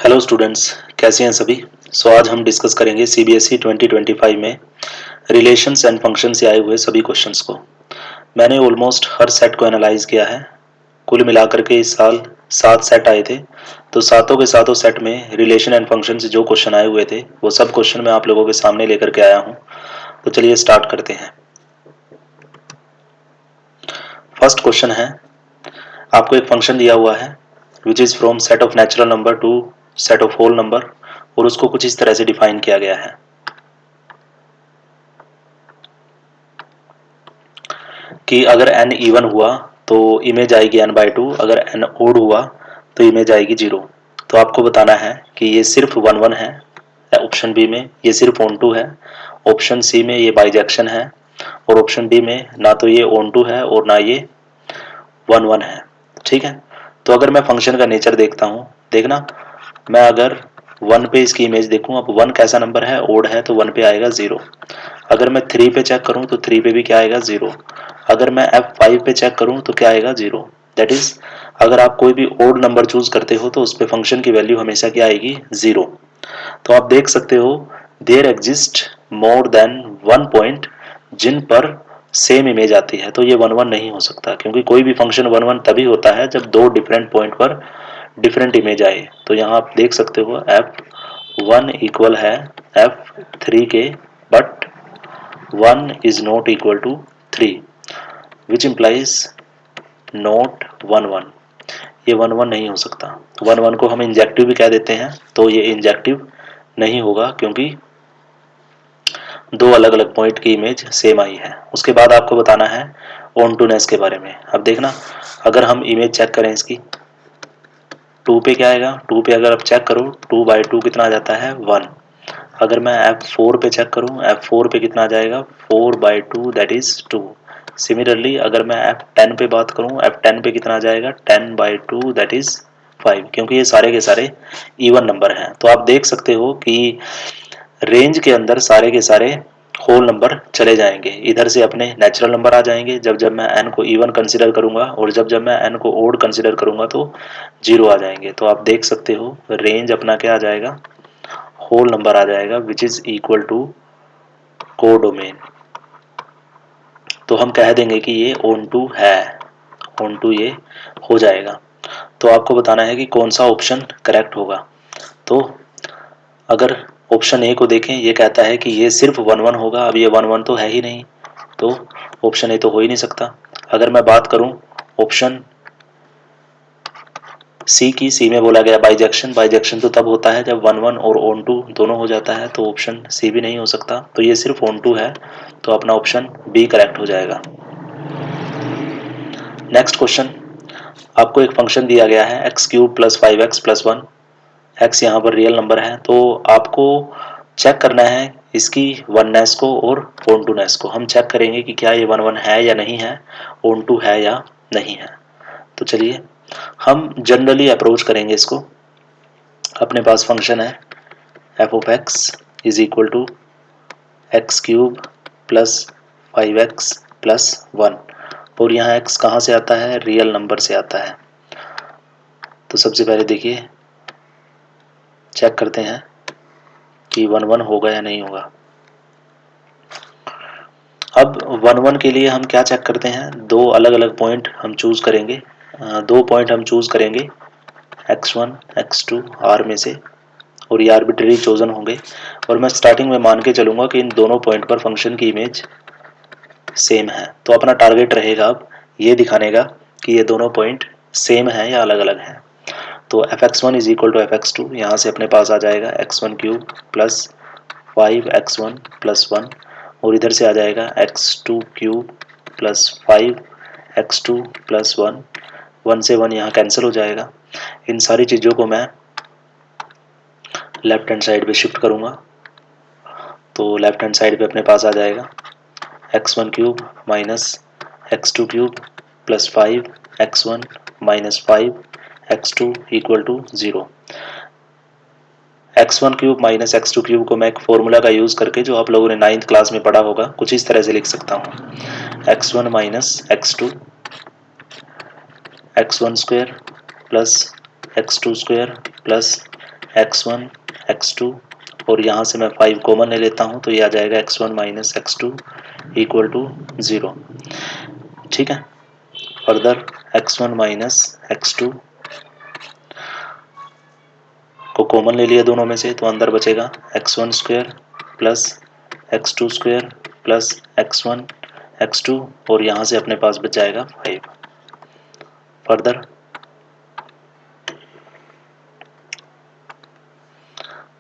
Hello students, कैसे हैं सभी। आज हम डिस्कस करेंगे सीबीएसई 2025 में रिलेशंस एंड फंक्शन से आए हुए सभी क्वेश्चंस को। मैंने ऑलमोस्ट हर सेट को एनालाइज किया है। कुल मिलाकर के इस साल 7 सेट आए थे, तो सातों के सातों सेट में रिलेशन एंड फंक्शन से जो क्वेश्चन आए हुए थे वो सब क्वेश्चन मैं आप लोगों के सामने लेकर के आया हूँ। तो चलिए स्टार्ट करते हैं। फर्स्ट क्वेश्चन है, आपको एक फंक्शन दिया हुआ है which is from set of natural number to set of whole number, और उसको कुछ इस तरह से डिफाइन किया गया है कि अगर n इवन हुआ तो इमेज आएगी n/2, अगर n ओड हुआ तो इमेज आएगी 0। तो आपको बताना है कि ये सिर्फ 1 1 है, ऑप्शन बी में ये सिर्फ ऑन टू है, ऑप्शन सी में ये बाइजेक्शन है, और ऑप्शन डी में ना तो ये ऑन टू है और ना ये 1 1 है। ठीक है, तो अगर मैं फंक्शन का नेचर देखता हूँ, देखना मैं अगर 1 पे इसकी इमेज देखूँ, अब 1 कैसा नंबर है, ओड है, तो 1 पे आएगा 0। अगर मैं 3 पे चेक करूँ तो 3 पे भी क्या आएगा, 0। अगर मैं F5 पे चेक करूँ तो क्या आएगा, 0। दैट इज अगर आप कोई भी ओड नंबर चूज करते हो तो उस पे फंक्शन की वैल्यू हमेशा क्या आएगी, 0। तो आप देख सकते हो there exist more than 1 point जिन पर सेम इमेज आती है, तो ये 1 1 नहीं हो सकता, क्योंकि कोई भी फंक्शन 1 1 तभी होता है जब दो डिफरेंट पॉइंट पर डिफरेंट इमेज आए। तो यहाँ आप देख सकते हो F1 इक्वल है F3 के, but 1 is not equal to 3 which implies not 1 1। ये 1 1 नहीं हो सकता। 1 1 को हम इंजेक्टिव भी कह देते हैं, तो ये इंजेक्टिव नहीं होगा क्योंकि दो अलग अलग पॉइंट की इमेज सेम आई है। उसके बाद आपको बताना है ऑन टू नेस के बारे में। अब देखना अगर हम इमेज चेक करें इसकी, 2 पे क्या आएगा, 2 पे अगर आप चेक करो 2/2 कितना आ जाता है, 1। अगर मैं F4 पे चेक करूं, F4 पे कितना आ जाएगा, 4/2 दैट इज 2। सिमिलरली अगर मैं F10 पे बात करूं, F10 पे कितना आ जाएगा, 10/2 दैट इज 5, क्योंकि ये सारे के सारे इवन नंबर हैं। तो आप देख सकते हो कि रेंज के अंदर सारे के सारे होल नंबर चले जाएंगे, इधर से अपने नेचुरल नंबर आ जाएंगे जब जब मैं n को इवन कंसिडर करूंगा, और जब जब मैं n को ओड कंसिडर करूंगा तो 0 आ जाएंगे। तो आप देख सकते हो रेंज अपना क्या आ जाएगा, होल नंबर आ जाएगा which is equal to codomain. तो हम कह देंगे कि ये ऑन टू है, ऑन टू ये हो जाएगा। तो आपको बताना है कि कौन सा ऑप्शन करेक्ट होगा। तो अगर ऑप्शन ए को देखें, ये कहता है कि ये सिर्फ 1 1 होगा। अब ये 1 1 तो है ही नहीं, तो ऑप्शन ए तो हो ही नहीं सकता। अगर मैं बात करूं ऑप्शन सी की, सी में बोला गया बाइजेक्शन, बाइजेक्शन तो तब होता है जब 1 1 और ऑन टू दोनों हो जाता है, तो ऑप्शन सी भी नहीं हो सकता। तो ये सिर्फ ऑन टू है, तो अपना ऑप्शन बी करेक्ट हो जाएगा। नेक्स्ट क्वेश्चन, आपको एक फंक्शन दिया गया है x³ + 5x + 1। x यहाँ पर रियल नंबर है, तो आपको चेक करना है इसकी वननेस को और ऑन टू नेस को। हम चेक करेंगे कि क्या ये 1 1 है या नहीं है, ऑन टू है या नहीं है। तो चलिए हम जनरली अप्रोच करेंगे इसको। अपने पास फंक्शन है f(x) is equal to x³ + 5x + 1, और यहाँ x कहाँ से आता है, रियल नंबर से आता है। तो सबसे पहले देखिए चेक करते हैं कि 1 1 होगा या नहीं होगा। अब 1 1 के लिए हम क्या चेक करते हैं, दो अलग अलग पॉइंट हम चूज करेंगे, दो पॉइंट हम चूज करेंगे x1 x2 r में से, और ये आर्बिट्ररी चोजन होंगे, और मैं स्टार्टिंग में मान के चलूंगा कि इन दोनों पॉइंट पर फंक्शन की इमेज सेम है। तो अपना टारगेट रहेगा अब ये दिखाने का कि ये दोनों पॉइंट सेम है या अलग अलग हैं। तो f(x1) is equal to f(x2), यहाँ से अपने पास आ जाएगा x1³ + 5x1 + 1, और इधर से आ जाएगा x2³ + 5x2 + 1। 1 से 1 यहाँ कैंसिल हो जाएगा। इन सारी चीज़ों को मैं लेफ्ट हैंड साइड पे शिफ्ट करूँगा, तो लेफ्ट हैंड साइड पे अपने पास आ जाएगा x1³ - x2³ + 5x1 - 5x2 = 0। x1³ - x2³ को मैं एक फॉर्मूला का यूज़ करके, जो आप लोगों ने 9th क्लास में पढ़ा होगा, कुछ इस तरह से लिख सकता हूँ, x1 - x2 x1² + x2² + x1 x2 और यहाँ से मैं 5 कॉमन ले लेता हूँ तो ये आ जाएगा x1 minus x2 equal to 0। ठीक है, फर्दर x1 माइनस x2 को कॉमन ले लिया दोनों में से तो अंदर बचेगा x1 square plus x2 square plus x1 x2 और यहाँ से अपने पास बच जाएगा 5। फर्दर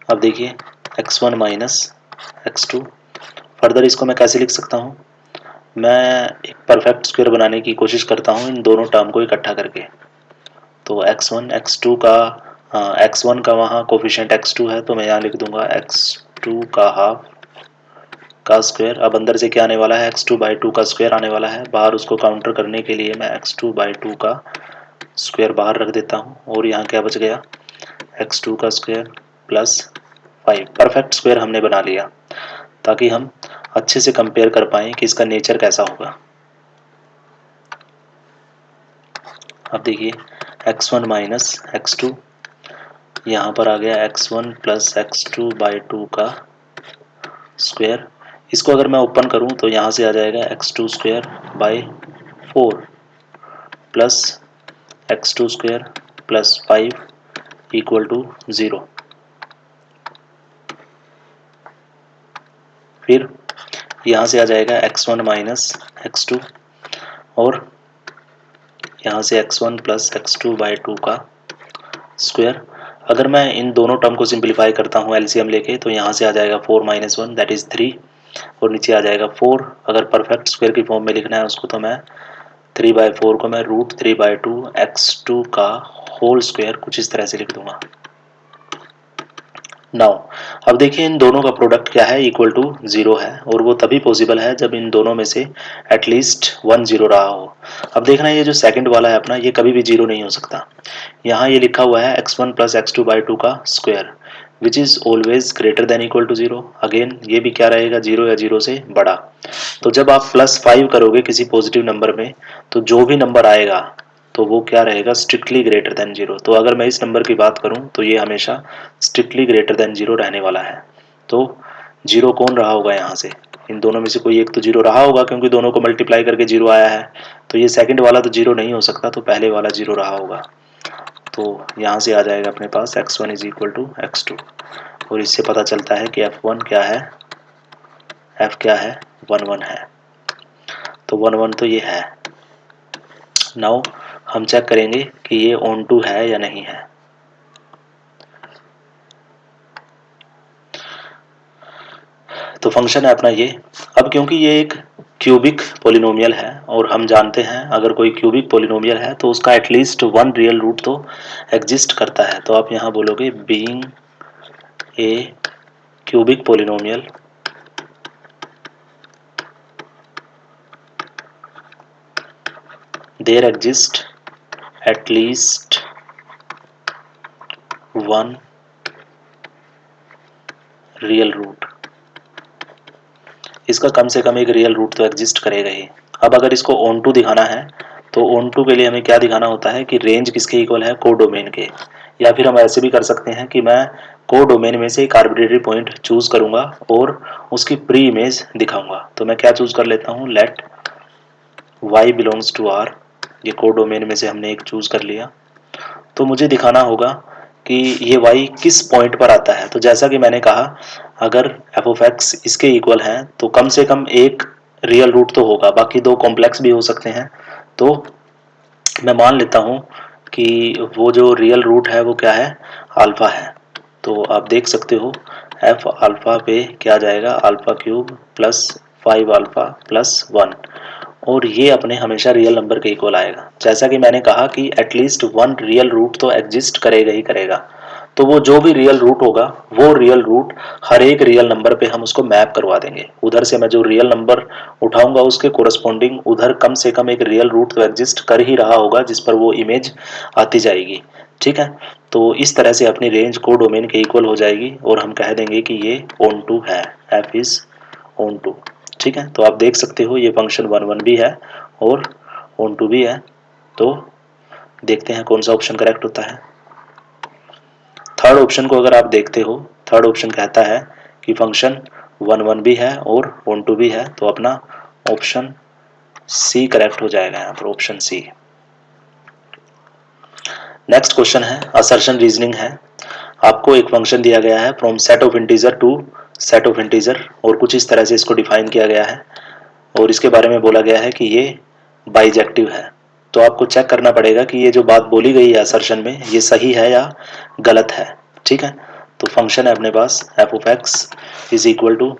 अब देखिए x1 माइनस x2, फर्दर इसको मैं कैसे लिख सकता हूँ, मैं एक परफेक्ट स्क्वायर बनाने की कोशिश करता हूँ इन दोनों टर्म को इकट्ठा करके। तो x1 x2 का x1 का वहाँ कोफिशिएंट x2 है तो मैं यहाँ लिख दूंगा x2 का हाफ का स्क्वायर। अब अंदर से क्या आने वाला है, x2/2 का स्क्वायर आने वाला है, बाहर उसको काउंटर करने के लिए मैं x2/2 का स्क्वायर बाहर रख देता हूँ और यहाँ क्या बच गया, x2 का स्क्वायर प्लस 5। परफेक्ट स्क्वायर हमने बना लिया ताकि हम अच्छे से कंपेयर कर पाएँ कि इसका नेचर कैसा होगा। अब देखिए x1 माइनस x2, यहाँ पर आ गया x1 प्लस x2/2 का स्क्वायर। इसको अगर मैं ओपन करूँ तो यहाँ से आ जाएगा x2 square by 4 plus x2 square plus 5 equal to 0। फिर यहाँ से आ जाएगा x1 माइनस x2 और यहाँ से x1 प्लस x2/2 का स्क्वायर। अगर मैं इन दोनों टर्म को सिंप्लीफाई करता हूँ एलसीएम लेके तो यहाँ से आ जाएगा 4 माइनस 1 दैट इज़ 3 और नीचे आ जाएगा 4। अगर परफेक्ट स्क्वायर की फॉर्म में लिखना है उसको तो मैं 3/4 को मैं √3/2 x2 का होल स्क्वायर कुछ इस तरह से लिख दूंगा। नाउ अब देखिए इन दोनों का प्रोडक्ट क्या है, इक्वल टू 0 है और वो तभी पॉसिबल है जब इन दोनों में से एटलीस्ट 1 0 रहा हो। अब देखना ये जो सेकंड वाला है अपना, ये कभी भी 0 नहीं हो सकता। यहाँ ये लिखा हुआ है x1 प्लस x2/2 का square which is always greater than equal to 0। Again ये भी क्या रहेगा, 0 या 0 से बड़ा। तो जब आप +5 करोगे किसी पॉजिटिव नंबर में तो जो भी नंबर आएगा तो वो क्या रहेगा, स्ट्रिक्टली ग्रेटर देन 0। तो अगर मैं इस नंबर की बात करूं तो ये हमेशा स्ट्रिक्टली ग्रेटर देन 0 रहने वाला है। तो 0 कौन रहा होगा यहाँ से, इन दोनों में से कोई एक तो 0 रहा होगा क्योंकि दोनों को मल्टीप्लाई करके 0 आया है। तो ये सेकंड वाला तो 0 नहीं हो सकता, तो पहले वाला 0 रहा होगा। तो यहाँ से आ जाएगा अपने पास x1 is equal to x2 और इससे पता चलता है कि f1 क्या है, f क्या है, 1 1 है। तो 1 1 तो ये है। नाउ हम चेक करेंगे कि ये ऑन टू है या नहीं है। तो फंक्शन है अपना ये। अब क्योंकि ये एक क्यूबिक पोलिनोमियल है और हम जानते हैं अगर कोई क्यूबिक पोलिनोमियल है तो उसका एटलीस्ट 1 रियल रूट तो एग्जिस्ट करता है। तो आप यहाँ बोलोगे being a cubic polynomial there exist at least one real root. इसका कम से कम एक रियल रूट तो एग्जिस्ट करेगा ही। अब अगर इसको ऑन टू दिखाना है तो ऑन टू के लिए हमें क्या दिखाना होता है कि रेंज किसके इक्वल है, को डोमेन के। या फिर हम ऐसे भी कर सकते हैं कि मैं को डोमेन में से एक आर्बिट्रेरी पॉइंट चूज करूंगा और उसकी प्री इमेज दिखाऊंगा। तो मैं क्या चूज कर लेता हूँ, let y belongs to r। ये को डोमेन में से हमने एक चूज कर लिया। तो मुझे दिखाना होगा कि ये y किस पॉइंट पर आता है। तो जैसा कि मैंने कहा अगर f ऑफ x इसके इक्वल है तो कम से कम एक रियल रूट तो होगा, बाकी दो कॉम्प्लेक्स भी हो सकते हैं। तो मैं मान लेता हूँ कि वो जो रियल रूट है वो क्या है, अल्फा है। तो आप देख सकते हो f अल्फा पे क्या जाएगा, alpha cube plus 5 alpha plus 1 और ये अपने हमेशा रियल नंबर के इक्वल आएगा। जैसा कि मैंने कहा कि एटलीस्ट 1 रियल रूट तो एग्जिस्ट करेगा ही करेगा। तो वो जो भी रियल रूट होगा वो रियल रूट हर एक रियल नंबर पे हम उसको मैप करवा देंगे। उधर से मैं जो रियल नंबर उठाऊंगा उसके कोरस्पॉन्डिंग उधर कम से कम एक रियल रूट तो एग्जिस्ट कर ही रहा होगा जिस पर वो इमेज आती जाएगी। ठीक है, तो इस तरह से अपनी रेंज को डोमेन के इक्वल हो जाएगी और हम कह देंगे कि ये ऑन टू है, f इज ऑन टू। ठीक है, तो आप देख सकते हो ये फंक्शन 1 1 भी है और ऑन टू भी है। तो देखते हैं कौन सा ऑप्शन करेक्ट होता है। थर्ड ऑप्शन को अगर आप देखते हो, थर्ड ऑप्शन कहता है कि फंक्शन 1 1 भी है और ऑन टू भी है, तो अपना ऑप्शन सी करेक्ट हो जाएगा यहाँ पर, ऑप्शन सी। नेक्स्ट क्वेश्चन है असर्शन रीजनिंग है। आपको एक फंक्शन दिया गया है from set of integer to set of integer, और कुछ इस तरह से इसको डिफाइन किया गया है, और इसके बारे में बोला गया है कि ये बाइजेक्टिव है। तो आपको चेक करना पड़ेगा कि ये जो बात बोली गई है असर्शन में, ये सही है या गलत है। ठीक है, तो फंक्शन है अपने पास f of x is equal to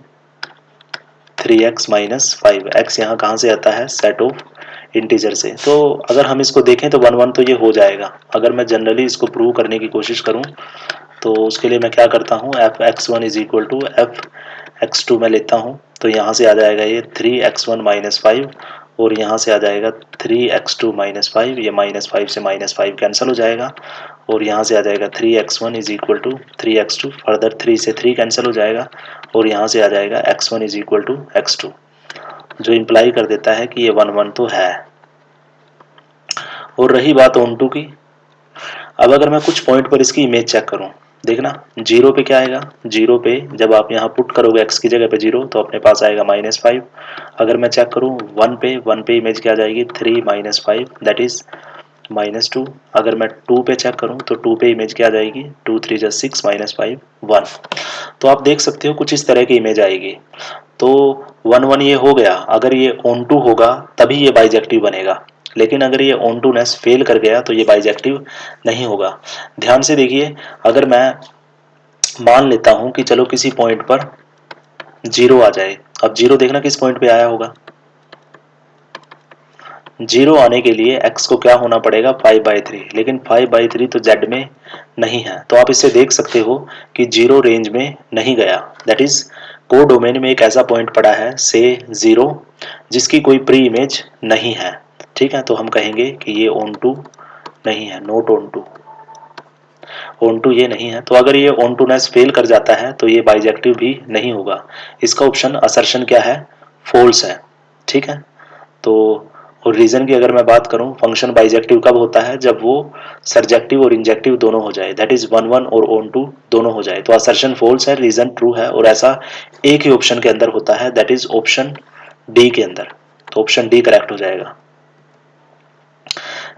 3x minus 5। X यहाँ कहाँ से आता है, सेट ऑफ इंटीजर से। तो अगर हम इसको देखें तो 1 1 तो ये हो जाएगा। अगर मैं जनरली इसको प्रूव करने की कोशिश करूँ तो उसके लिए मैं क्या करता हूँ, f x one is equal to f x two मैं लेता हूँ, तो यहाँ से आ जाएगा ये 3x1 माइनस 5, और यहाँ से आ जाएगा 3x2 माइनस 5, ये माइनस 5 से माइनस 5 कैंसिल हो जाएगा, और यहाँ से आ जाएगा 3x1 is equal to 3x2, further 3 से 3 कैंसिल हो जाएगा, और यहाँ से आ जाएगा x1 is equal to x2, जो इम्प्लाई कर देता है कि ये 1 1 तो है। और रही बात ऑन टू की, अब अगर मैं कुछ पॉइंट पर इसकी इमेज चेक करूं, देखना 0 पे क्या आएगा, 0 पे जब आप यहाँ पुट करोगे x की जगह पे 0, तो अपने पास आएगा -5। अगर मैं चेक करूं 1 पे इमेज क्या आ जाएगी, 3 माइनस 5 दैट इज -2। अगर मैं 2 पे चेक करूं तो 2 पे इमेज क्या आ जाएगी, 2 3 जा 6 माइनस 5 1। तो आप देख सकते हो कुछ इस तरह की इमेज आएगी। तो 1 1 ये हो गया, अगर ये ऑन टू होगा तभी ये बाइजेक्टिव बनेगा, लेकिन अगर ये ऑन टू नेस फेल कर गया तो ये बाइजेक्टिव नहीं होगा। ध्यान से देखिए, अगर मैं मान लेता हूं कि चलो किसी पॉइंट पर 0 आ जाए, अब 0 देखना किस पॉइंट पे आया होगा, 0 आने के लिए x को क्या होना पड़ेगा, 5/3, लेकिन 5/3 तो z में नहीं है। तो आप इससे देख सकते हो कि 0 रेंज में नहीं गया, दैट इज को डोमेन में एक ऐसा पॉइंट पड़ा है से 0 जिसकी कोई प्री इमेज नहीं है। ठीक है, तो हम कहेंगे कि ये ऑन टू नहीं है, not onto, onto ये नहीं है। तो अगर ये ऑन टू नेस फेल कर जाता है तो ये बाइजेक्टिव भी नहीं होगा। इसका ऑप्शन असर्शन क्या है, फॉल्स है। ठीक है, तो और रीजन की अगर मैं बात करूं, फंक्शन बाइजेक्टिव कब होता है, जब वो सरजेक्टिव और इंजेक्टिव दोनों हो जाए, दैट इज 1 1 और ऑन टू दोनों हो जाए। तो असर्शन फॉल्स है, रीजन ट्रू है, और ऐसा एक ही ऑप्शन के अंदर होता है, दैट इज ऑप्शन डी के अंदर। तो ऑप्शन डी करेक्ट हो जाएगा।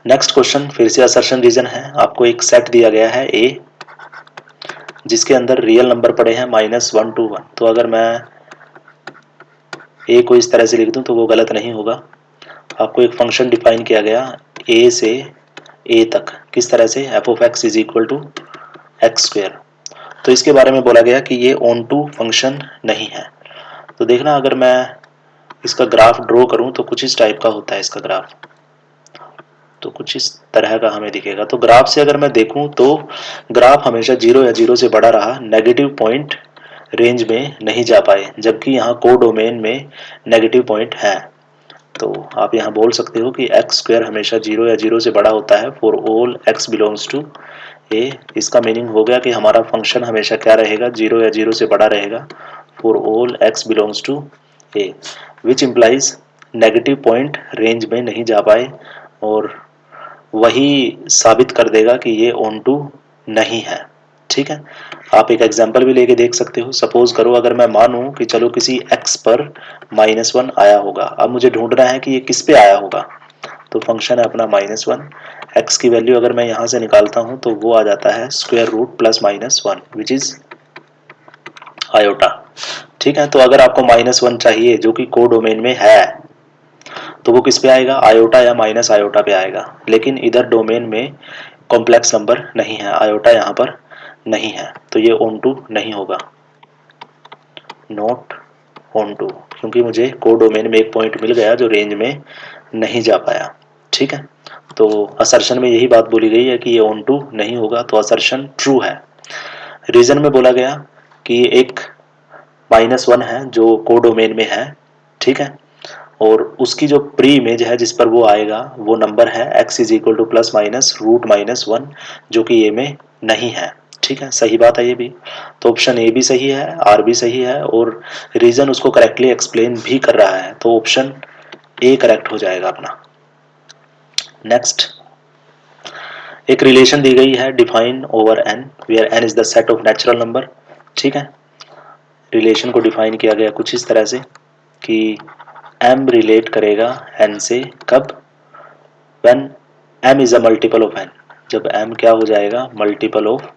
नेक्स्ट क्वेश्चन फिर से असर्शन रीजन है। आपको एक सेट दिया गया है ए, जिसके अंदर रियल नंबर पड़े हैं -1 to 1। तो अगर मैं ए को इस तरह से लिख दूं तो वो गलत नहीं होगा। आपको एक फंक्शन डिफाइन किया गया ए से ए तक, किस तरह से, f of x is equal to x square. तो इसके बारे में बोला गया कि ये ऑन टू फंक्शन नहीं है। तो देखना अगर मैं इसका ग्राफ ड्रॉ करूं तो कुछ इस टाइप का होता है इसका ग्राफ, तो कुछ इस तरह का हमें दिखेगा। तो ग्राफ से अगर मैं देखूं तो ग्राफ हमेशा 0 या 0 से बड़ा रहा, नेगेटिव पॉइंट रेंज में नहीं जा पाए, जबकि यहाँ को डोमेन में नेगेटिव पॉइंट है। तो आप यहाँ बोल सकते हो कि एक्स स्क्वायर हमेशा 0 या 0 से बड़ा होता है for all x belongs to A. इसका मीनिंग हो गया कि हमारा फंक्शन हमेशा क्या रहेगा, 0 या 0 से बड़ा रहेगा for all x belongs to A, which implies negative point range में नहीं जा पाए, और वही साबित कर देगा कि ये ऑन टू नहीं है। ठीक है, आप एक एग्जाम्पल भी लेके देख सकते हो। सपोज करो अगर मैं मानूं कि चलो किसी x पर -1 आया होगा, अब मुझे ढूंढना है कि ये किस पे आया होगा। तो फंक्शन है अपना -1, x की वैल्यू अगर मैं यहाँ से निकालता हूँ तो वो आ जाता है square root plus -1 which is iota. ठीक है, तो अगर आपको -1 चाहिए जो कि को डोमेन में है, तो वो किस पे आएगा, आयोटा या माइनस आयोटा पे आएगा। लेकिन इधर डोमेन में कॉम्प्लेक्स नंबर नहीं है, आयोटा यहाँ पर नहीं है, तो ये ऑन टू नहीं होगा, नॉट ऑन टू, क्योंकि मुझे को डोमेन में एक पॉइंट मिल गया जो रेंज में नहीं जा पाया। ठीक है, तो असर्शन में यही बात बोली गई है कि ये ऑन टू नहीं होगा, तो असर्शन ट्रू है। रीजन में बोला गया कि ये एक -1 है जो को डोमेन में है। ठीक है, और उसकी जो प्री इमेज है जिस पर वो आएगा वो नंबर है x is equal to plus minus root -1, जो कि ए में नहीं है। ठीक है, सही बात है ये भी। तो ऑप्शन ए भी सही है, आर भी सही है, और रीजन उसको करेक्टली एक्सप्लेन भी कर रहा है, तो ऑप्शन ए करेक्ट हो जाएगा अपना। नेक्स्ट एक रिलेशन दी गई है define over N where N is the set of natural number. ठीक है, रिलेशन को डिफाइन किया गया कुछ इस तरह से कि m रिलेट करेगा n से कब, when m is a multiple of n, जब m क्या हो जाएगा, मल्टीपल ऑफ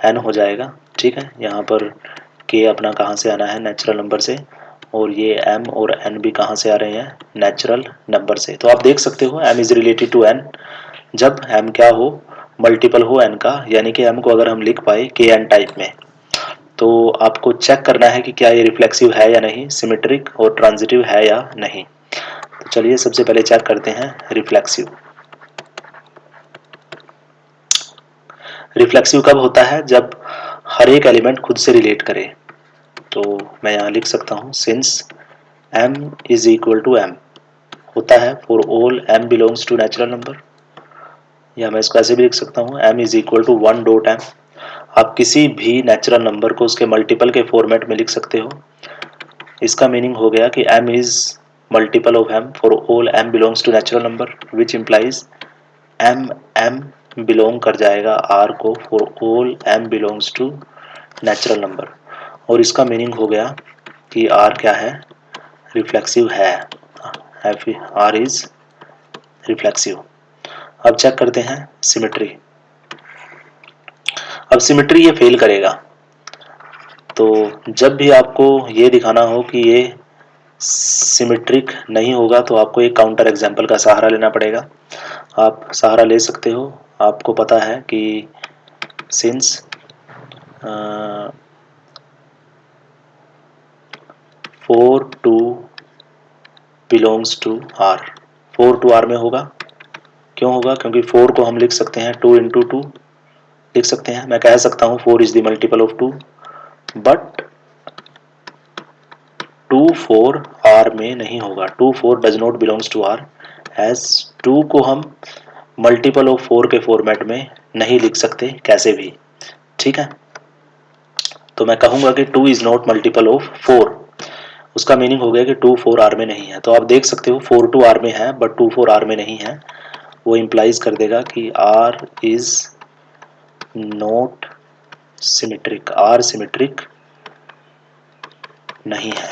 n हो जाएगा। ठीक है, यहाँ पर k अपना कहाँ से आना है, नेचुरल नंबर से, और ये m और n भी कहाँ से आ रहे हैं, नेचुरल नंबर से। तो आप देख सकते हो m is related to n जब m क्या हो, मल्टीपल हो n का, यानी कि m को अगर हम लिख पाए kn टाइप में, तो आपको चेक करना है कि क्या ये रिफ्लेक्सिव है या नहीं, सिमेट्रिक और ट्रांजिटिव है या नहीं। तो चलिए सबसे पहले चेक करते हैं रिफ्लेक्सिव। रिफ्लेक्सिव कब होता है, जब हर एक एलिमेंट खुद से रिलेट करे। तो मैं यहाँ लिख सकता हूँ since m is equal to m होता है for all m belongs to natural number, या मैं इसको ऐसे भी लिख सकता हूँ m is equal to 1 dot m। आप किसी भी नेचुरल नंबर को उसके मल्टीपल के फॉर्मेट में लिख सकते हो। इसका मीनिंग हो गया कि m is multiple of m for all m belongs to natural number, which implies m belong कर जाएगा r को for all m belongs to natural number. और इसका मीनिंग हो गया कि r क्या है, रिफ्लेक्सिव है, r इज रिफ्लेक्सिव। अब चेक करते हैं सिमेट्री। अब सिमेट्री ये फेल करेगा, तो जब भी आपको ये दिखाना हो कि ये सिमेट्रिक नहीं होगा तो आपको एक काउंटर एग्जाम्पल का सहारा लेना पड़ेगा। आप सहारा ले सकते हो, आपको पता है कि since 4 2 belongs to r, 4 two r में होगा। क्यों होगा, क्योंकि 4 को हम लिख सकते हैं 2 इंटू 2 लिख सकते हैं। मैं कह सकता हूँ 4 is the multiple of 2, but 2 4 r में नहीं होगा। 2 4 does not belongs to r, as 2 को हम मल्टीपल ऑफ 4 के फॉर्मेट में नहीं लिख सकते कैसे भी। ठीक है, तो मैं कहूँगा कि 2 इज नॉट मल्टीपल ऑफ 4, उसका मीनिंग हो गया कि 2 4 r में नहीं है। तो आप देख सकते हो 4 2 r में है बट 2 4 r में नहीं है, वो इम्प्लाइज कर देगा कि r is not symmetric, r symmetric नहीं है।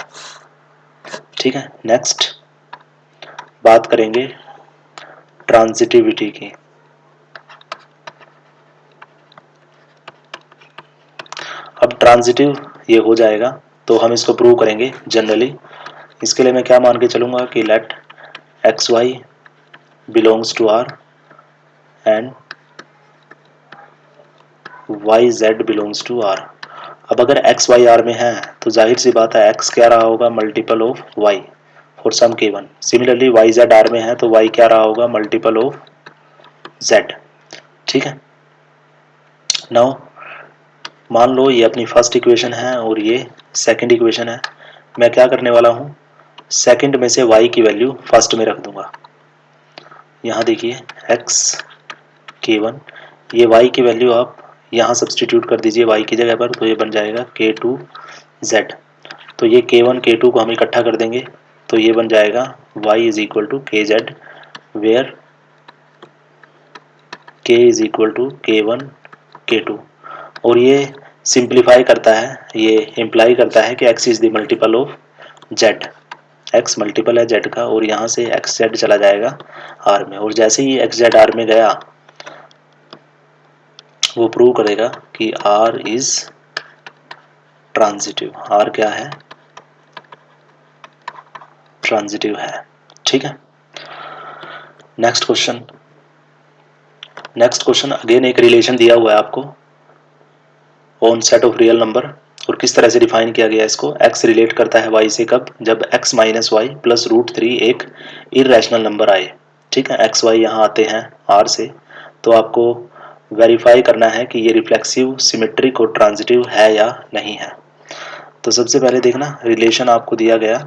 ठीक है, नेक्स्ट बात करेंगे ट्रांजिटिविटी की। अब ट्रांजिटिव ये हो जाएगा तो हम इसको प्रूव करेंगे जनरली। इसके लिए मैं क्या मान के चलूँगा कि let x y belongs to R and y z belongs to R. अब अगर एक्स वाई आर में है तो जाहिर सी बात है एक्स क्या रहा होगा, multiple of y for some k one. Similarly y z R में है तो वाई क्या रहा होगा, मल्टीपल ऑफ जेड। ठीक है, नाउ मान लो ये अपनी फर्स्ट इक्वेशन है और ये सेकंड इक्वेशन है। मैं क्या करने वाला हूँ, सेकंड में से y की वैल्यू फर्स्ट में रख दूंगा। यहाँ देखिए x k1, ये y की वैल्यू आप यहाँ सब्सटीट्यूट कर दीजिए y की जगह पर, तो ये बन जाएगा k2z। तो ये k1 k2 को हम इकट्ठा कर देंगे तो ये बन जाएगा y is equal to k z, where k is equal to k1 k2। और ये सिंप्लीफाई करता है, ये इम्प्लाई करता है कि x is the multiple of z, x multiple है z का, और यहाँ से एक्स जेड चला जाएगा r में, और जैसे ही एक्स जेड r में गया वो प्रूव करेगा कि r इज ट्रांजिटिव, r क्या है, ट्रांजिटिव है। ठीक है, next question. Next question again एक रिलेशन दिया हुआ है आपको on set of real number, और किस तरह से डिफाइन किया गया इसको। x रिलेट करता है y से कब, जब x माइनस वाई प्लस √3 एक इरेशनल नंबर आए। ठीक है, x y यहाँ आते हैं r से, तो आपको वेरीफाई करना है कि ये रिफ्लेक्सिव, सिमेट्रिक और ट्रांजिटिव है या नहीं है। तो सबसे पहले देखना रिलेशन आपको दिया गया,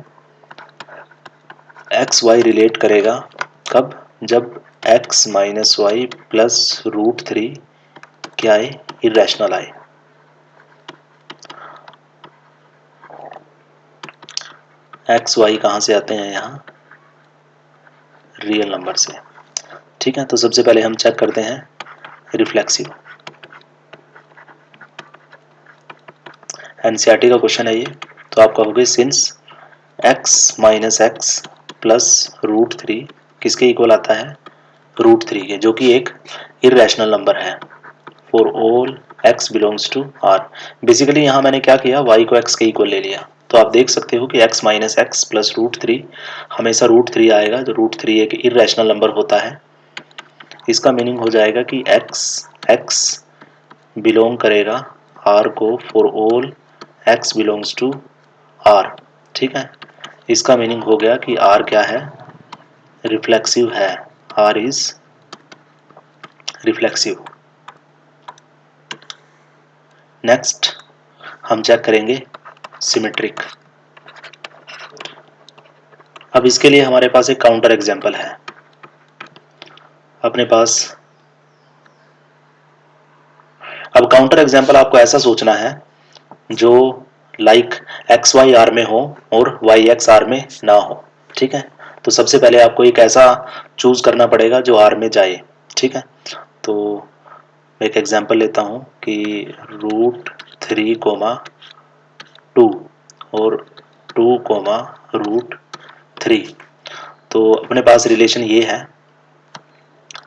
एक्स वाई रिलेट करेगा कब, जब x माइनस वाई प्लस √3 क्या आए, इरेशनल आए। एक्स वाई कहाँ से आते हैं, यहाँ रियल नंबर से। ठीक है, तो सबसे पहले हम चेक करते हैं रिफ्लेक्सिव। एनसीईआरटी का क्वेश्चन है ये। तो आप कहोगे since x minus x plus root three किसके इक्वल आता है, रूट थ्री के, जो कि एक इरेशनल नंबर है for all x belongs to r। Basically यहाँ मैंने क्या किया, y को x के इक्वल ले लिया। तो आप देख सकते हो कि x minus x plus root three, हमेशा रूट थ्री आएगा, जो रूट थ्री एक इरेशनल नंबर होता है। इसका मीनिंग हो जाएगा कि x बिलोंग करेगा r को for all x belongs to r। ठीक है, इसका मीनिंग हो गया कि r क्या है, रिफ्लेक्सिव है, r इज रिफ्लेक्सिव। नेक्स्ट हम चेक करेंगे सिमेट्रिक। अब इसके लिए हमारे पास एक काउंटर एग्जांपल है अपने पास। अब काउंटर एग्जांपल आपको ऐसा सोचना है जो लाइक एक्स वाई आर में हो और वाई एक्स आर में ना हो। ठीक है, तो सबसे पहले आपको एक ऐसा चूज करना पड़ेगा जो आर में जाए। ठीक है, तो मैं एक एग्जांपल लेता हूँ कि रूट थ्री कोमा टू और टू कोमा रूट थ्री। तो अपने पास रिलेशन ये है,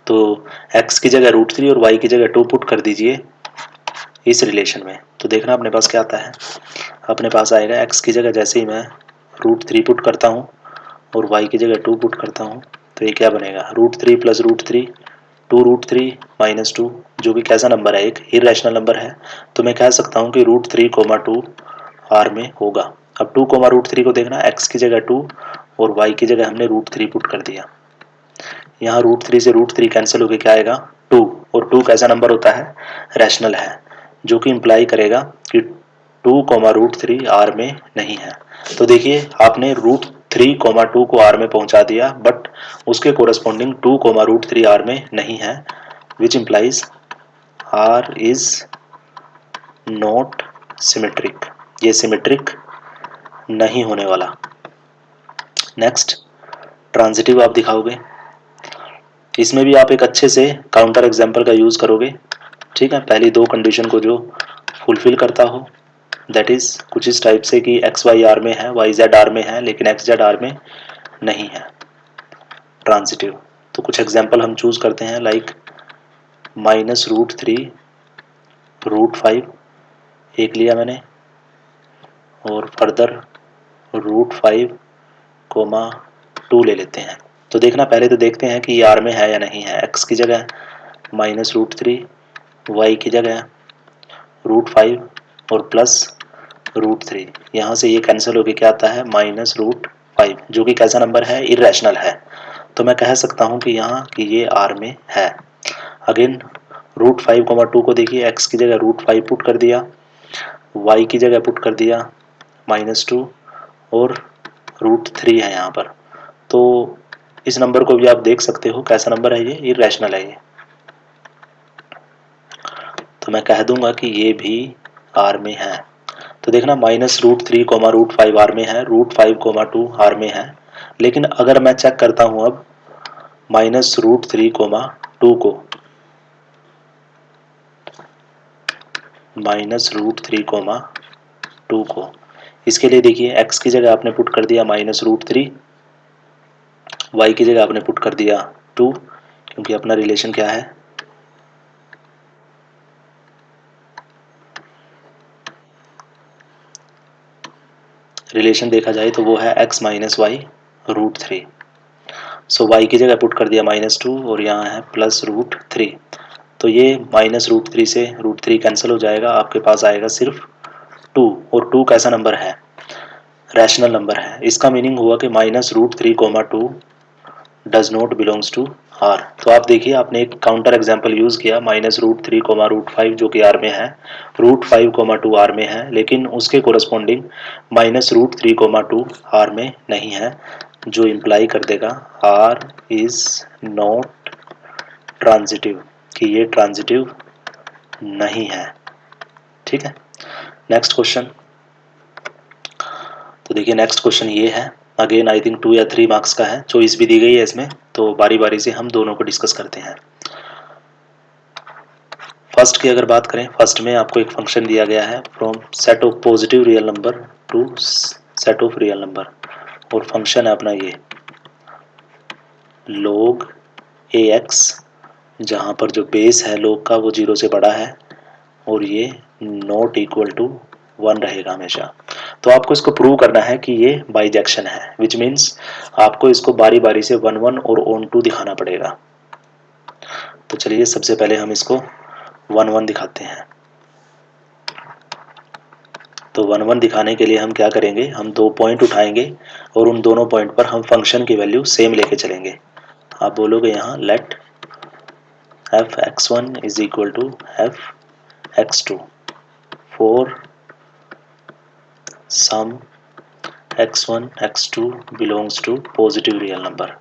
तो x की जगह रूट थ्री और y की जगह टू पुट कर दीजिए इस रिलेशन में। तो देखना अपने पास क्या आता है। अपने पास आएगा x की जगह जैसे ही मैं रूट थ्री पुट करता हूँ और y की जगह टू पुट करता हूँ, तो ये क्या बनेगा, root three plus root three, two root three minus two, जो कि कैसा नंबर है, एक इरेशनल नंबर है। तो मैं कह सकता हूँ कि root three comma two R में होगा। अब टू कोमा रूट थ्री को देखना, x की जगह टू और y की जगह हमने रूट थ्री पुट कर दिया। यहाँ रूट थ्री से रूट थ्री कैंसिल होकर क्या आएगा, टू, और टू कैसा नंबर होता है, रैशनल है, जो कि इम्प्लाई करेगा कि two comma root three R में नहीं है। तो देखिए आपने रूट थ्री कोमा टू को आर में पहुंचा दिया, बट उसके corresponding two comma root three R में नहीं है, which implies R is not symmetric. ये सिमेट्रिक नहीं होने वाला। नेक्स्ट ट्रांजिटिव आप दिखाओगे, इसमें भी आप एक अच्छे से काउंटर एग्जाम्पल का यूज करोगे। ठीक है, पहली दो कंडीशन को जो फुलफिल करता हो, दैट इज कुछ इस टाइप से कि एक्स वाई आर में है, वाई जेड आर में है, लेकिन एक्स जेड आर में नहीं है, ट्रांजिटिव। तो कुछ एग्जाम्पल हम चूज करते हैं, like minus root three root five एक लिया मैंने, और further root five comma two ले लेते हैं। तो देखना पहले तो देखते हैं कि ये आर में है या नहीं है। एक्स की जगह माइनस रूट थ्री, वाई की जगह रूट फाइव और प्लस रूट थ्री, यहाँ से ये कैंसिल होकर क्या आता है, माइनस रूट फाइव, जो कि कैसा नंबर है, इरेशनल है। तो मैं कह सकता हूँ कि यहाँ कि ये आर में है। Again root five comma two को देखिए, एक्स की जगह रूट फाइव पुट कर दिया, वाई की जगह पुट कर दिया माइनस टू और रूट थ्री है यहाँ पर। तो इस नंबर को भी आप देख सकते हो कैसा नंबर है, ये इरेशनल है ये। तो मैं कह दूंगा कि ये भी आर में है। तो देखना minus root three comma root five R में है, root five comma two R में है। लेकिन अगर मैं चेक करता हूं अब minus root three comma two को, minus root three comma two को, इसके लिए देखिए एक्स की जगह आपने पुट कर दिया माइनस रूट थ्री, वाई की जगह आपने पुट कर दिया टू, क्योंकि अपना रिलेशन क्या है, रिलेशन देखा जाए तो वो है x minus y root three. So y की जगह पुट कर दिया माइनस टू और यहाँ है प्लस रूट थ्री। तो ये माइनस रूट थ्री से रूट थ्री कैंसिल हो जाएगा, आपके पास आएगा सिर्फ टू, और टू कैसा नंबर है, रैशनल नंबर है। इसका मीनिंग हुआ कि minus root three comma two does not belongs to R. तो आप देखिए आपने एक काउंटर एग्जाम्पल यूज किया, minus root three comma root five जो कि आर में है, root five comma two R में है, लेकिन उसके corresponding minus root three comma two R में नहीं है, जो इम्प्लाई कर देगा आर इज नॉट ट्रांजिटिव, कि ये ट्रांजिटिव नहीं है। ठीक है, नेक्स्ट क्वेश्चन। तो देखिए नेक्स्ट क्वेश्चन ये है, अगेन आई थिंक 2 या 3 मार्क्स का है, चॉइस भी दी गई है इसमें, तो बारी बारी से हम दोनों को डिस्कस करते हैं। फर्स्ट की अगर बात करें, फर्स्ट में आपको एक फंक्शन दिया गया है from set of positive real number to set of real number, और फंक्शन है अपना ये log ax, जहाँ पर जो बेस है log का वो 0 से बड़ा है और ये नॉट इक्वल टू 1 रहेगा हमेशा। तो आपको इसको प्रूव करना है कि ये बाइजेक्शन है, विच मीन्स आपको इसको बारी बारी से 1 1 और ऑन 2 दिखाना पड़ेगा। तो चलिए सबसे पहले हम इसको 1 1 दिखाते हैं। तो 1 1 दिखाने के लिए हम क्या करेंगे, हम 2 पॉइंट उठाएंगे और उन दोनों पॉइंट पर हम फंक्शन की वैल्यू सेम लेके चलेंगे। आप बोलोगे यहाँ let f x one is equal to f x two for some x1 x2 belongs to positive real number.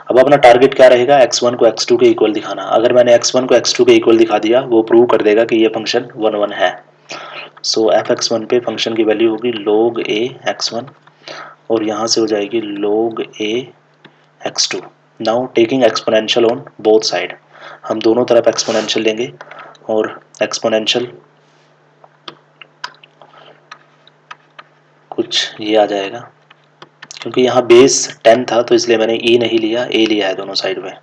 अब अपना टारगेट क्या रहेगा, x1 को x2 के इक्वल दिखाना। अगर मैंने x1 को x2 के इक्वल दिखा दिया, वो प्रूव कर देगा कि ये फंक्शन 1 1 है। सो एफ x1 पे फंक्शन की वैल्यू होगी log a x1 और यहाँ से हो जाएगी log a x2। Now taking exponential on both side, हम दोनों तरफ एक्सपोनेंशियल लेंगे और एक्सपोनेंशियल कुछ ये आ जाएगा, क्योंकि यहाँ बेस 10 था तो इसलिए मैंने e नहीं लिया, a लिया है दोनों साइड में।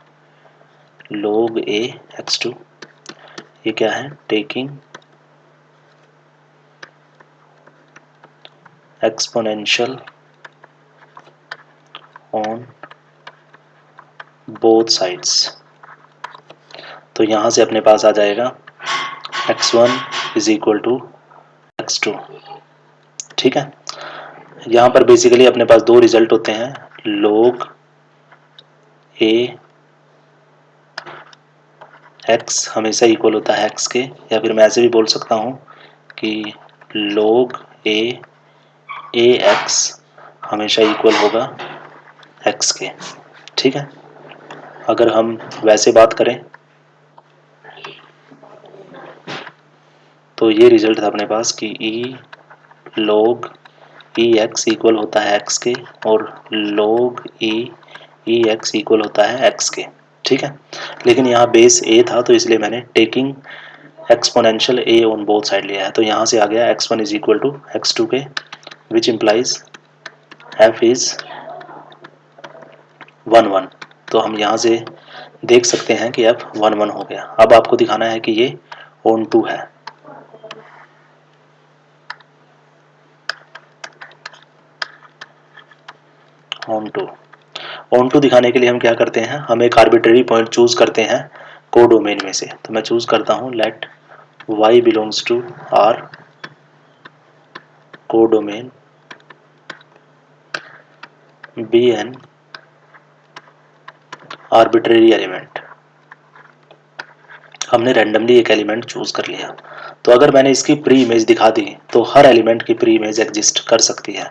log a x2 ये क्या है, taking exponential on both sides. तो यहाँ से अपने पास आ जाएगा x1 is equal to x2। ठीक है, यहाँ पर बेसिकली अपने पास दो रिजल्ट होते हैं, log a x हमेशा इक्वल होता है x के, या फिर मैं ऐसे भी बोल सकता हूँ कि log a x हमेशा इक्वल होगा x के। ठीक है, अगर हम वैसे बात करें तो ये रिजल्ट था अपने पास कि e log e x equal होता है x के और log e x इक्वल होता है x के। ठीक है, लेकिन यहाँ बेस a था तो इसलिए मैंने taking exponential a on both side लिया है। तो यहाँ से आ गया x1 is equal to x2 के, विच इम्प्लाइज f इज 1 1। तो हम यहाँ से देख सकते हैं कि f 1 1 हो गया। अब आपको दिखाना है कि ये ऑन 2 है। ऑन टू दिखाने के लिए हम क्या करते हैं, हम एक आर्बिट्रेरी पॉइंट चूज करते हैं कोडोमेन में से। तो मैं चूज करता हूँ let y belongs to r codomain be an arbitrary element. हमने रैंडमली एक एलिमेंट चूज कर लिया। तो अगर मैंने इसकी प्री इमेज दिखा दी तो हर एलिमेंट की प्री इमेज एग्जिस्ट कर सकती है।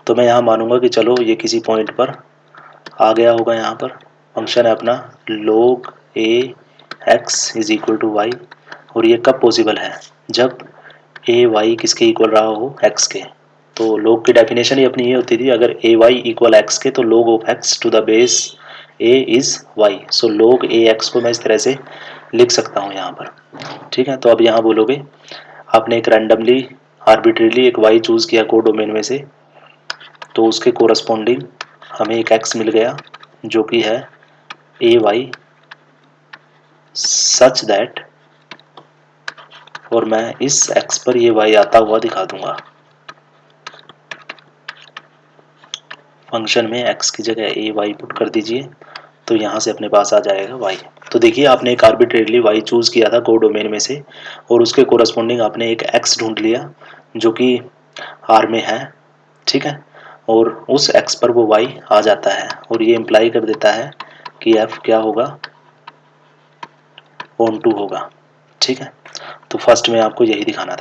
तो मैं यहाँ मानूंगा कि चलो ये किसी पॉइंट पर आ गया होगा। यहाँ पर फंक्शन है अपना log a x is equal to y, और ये कब पॉसिबल है, जब ए वाई किसके इक्वल रहा हो, x के। तो log की डेफिनेशन ही अपनी ये होती थी, अगर ए वाई इक्वल एक्स के तो log of x to the base a is y। So log a x को मैं इस तरह से लिख सकता हूँ यहाँ पर। ठीक है, तो अब यहाँ बोलोगे आपने एक रैंडमली आर्बिट्रेरली एक y चूज किया को डोमेन में से, तो उसके कोरस्पॉन्डिंग हमें एक x मिल गया जो कि है ए वाई सच दैट, और मैं इस x पर ये y आता हुआ दिखा दूंगा। फंक्शन में x की जगह ए वाई पुट कर दीजिए, तो यहाँ से अपने पास आ जाएगा y। तो देखिए आपने एक आर्बिट्रेरली y चूज किया था को डोमेन में से, और उसके कोरस्पॉन्डिंग आपने एक x ढूंढ लिया जो कि r में है। ठीक है, और उस x पर वो y आ जाता है, और ये इम्प्लाई कर देता है कि f क्या होगा, ऑन टू होगा। ठीक है, तो फर्स्ट में आपको यही दिखाना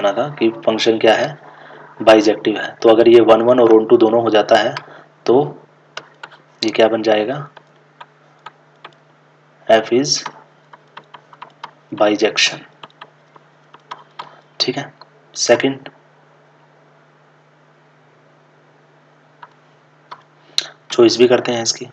था, कि फंक्शन क्या है, बाइजेक्टिव है। तो अगर ये 1 1 और ऑन टू दोनों हो जाता है तो ये क्या बन जाएगा, f इज बाइजेक्शन। ठीक है, सेकंड चॉइस भी करते हैं इसकी।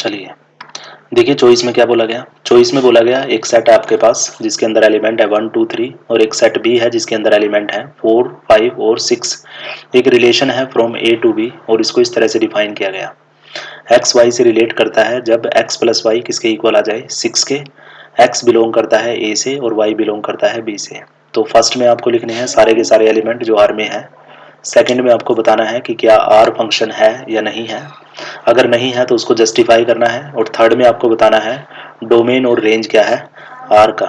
चलिए देखिए, चॉइस में क्या बोला गया। चॉइस में बोला गया एक सेट है आपके पास जिसके अंदर एलिमेंट है 1 2 3 और एक सेट बी है जिसके अंदर एलिमेंट है 4 5 और 6। एक रिलेशन है फ्रॉम ए टू बी और इसको इस तरह से डिफाइन किया गया। एक्स वाई से रिलेट करता है जब एक्स प्लस वाई किसके इक्वल आ जाए 6 के। एक्स बिलोंग करता है ए से और वाई बिलोंग करता है बी से। तो फर्स्ट में आपको लिखने हैं सारे के सारे एलिमेंट जो आर में है। सेकंड में आपको बताना है कि क्या आर फंक्शन है या नहीं है। अगर नहीं है तो उसको जस्टिफाई करना है। और थर्ड में आपको बताना है डोमेन और रेंज क्या है आर का।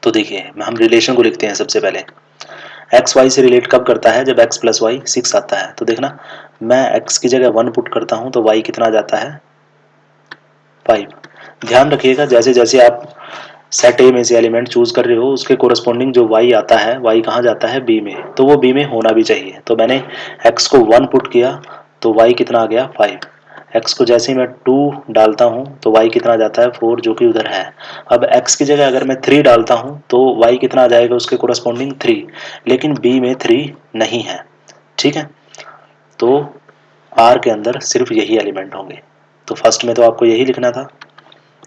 तो देखिए हम रिलेशन को लिखते हैं। सबसे पहले एक्स वाई से रिलेट कब करता है जब एक्स प्लस वाई 6 आता है। तो देखना मैं एक्स की जगह 1 पुट करता हूं तो वाई कितना आ जाता है 5। ध्यान रखिएगा जैसे जैसे आप सेट ए में से एलिमेंट चूज कर रहे हो उसके कोरस्पॉन्डिंग जो वाई आता है वाई कहाँ जाता है बी में। तो वो बी में होना भी चाहिए। तो मैंने एक्स को 1 पुट किया तो वाई कितना आ गया 5। एक्स को जैसे ही मैं 2 डालता हूँ तो वाई कितना आ जाता है 4 जो कि उधर है। अब एक्स की जगह अगर मैं 3 डालता हूँ तो वाई कितना आ जाएगा उसके कोरस्पॉन्डिंग 3। लेकिन बी में 3 नहीं है। ठीक है, तो आर के अंदर सिर्फ यही एलिमेंट होंगे। तो फर्स्ट में तो आपको यही लिखना था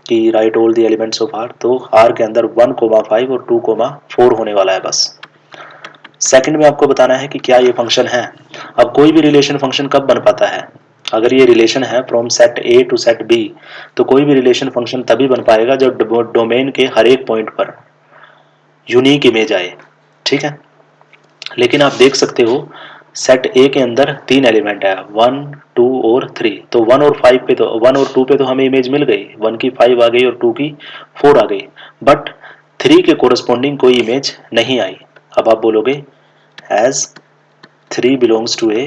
कि write all the elements of R. तो आर के अंदर 1,5 और 2,4 होने वाला है बस। सेकंड में आपको बताना है कि क्या ये फंक्शन है। अब कोई भी रिलेशन फंक्शन कब बन पाता है। अगर ये रिलेशन है from set A to set B तो कोई भी रिलेशन फंक्शन तभी बन पाएगा जब डोमेन के हर एक पॉइंट पर यूनिक इमेज आए। ठीक है, लेकिन आप देख सकते हो सेट ए के अंदर 3 एलिमेंट है 1 2 और 3। तो 1 और 5 पे तो 1 और 2 पे तो हमें इमेज मिल गई। 1 की 5 आ गई और 2 की 4 आ गई। बट 3 के कोरस्पॉन्डिंग कोई इमेज नहीं आई। अब आप बोलोगे as 3 belongs to A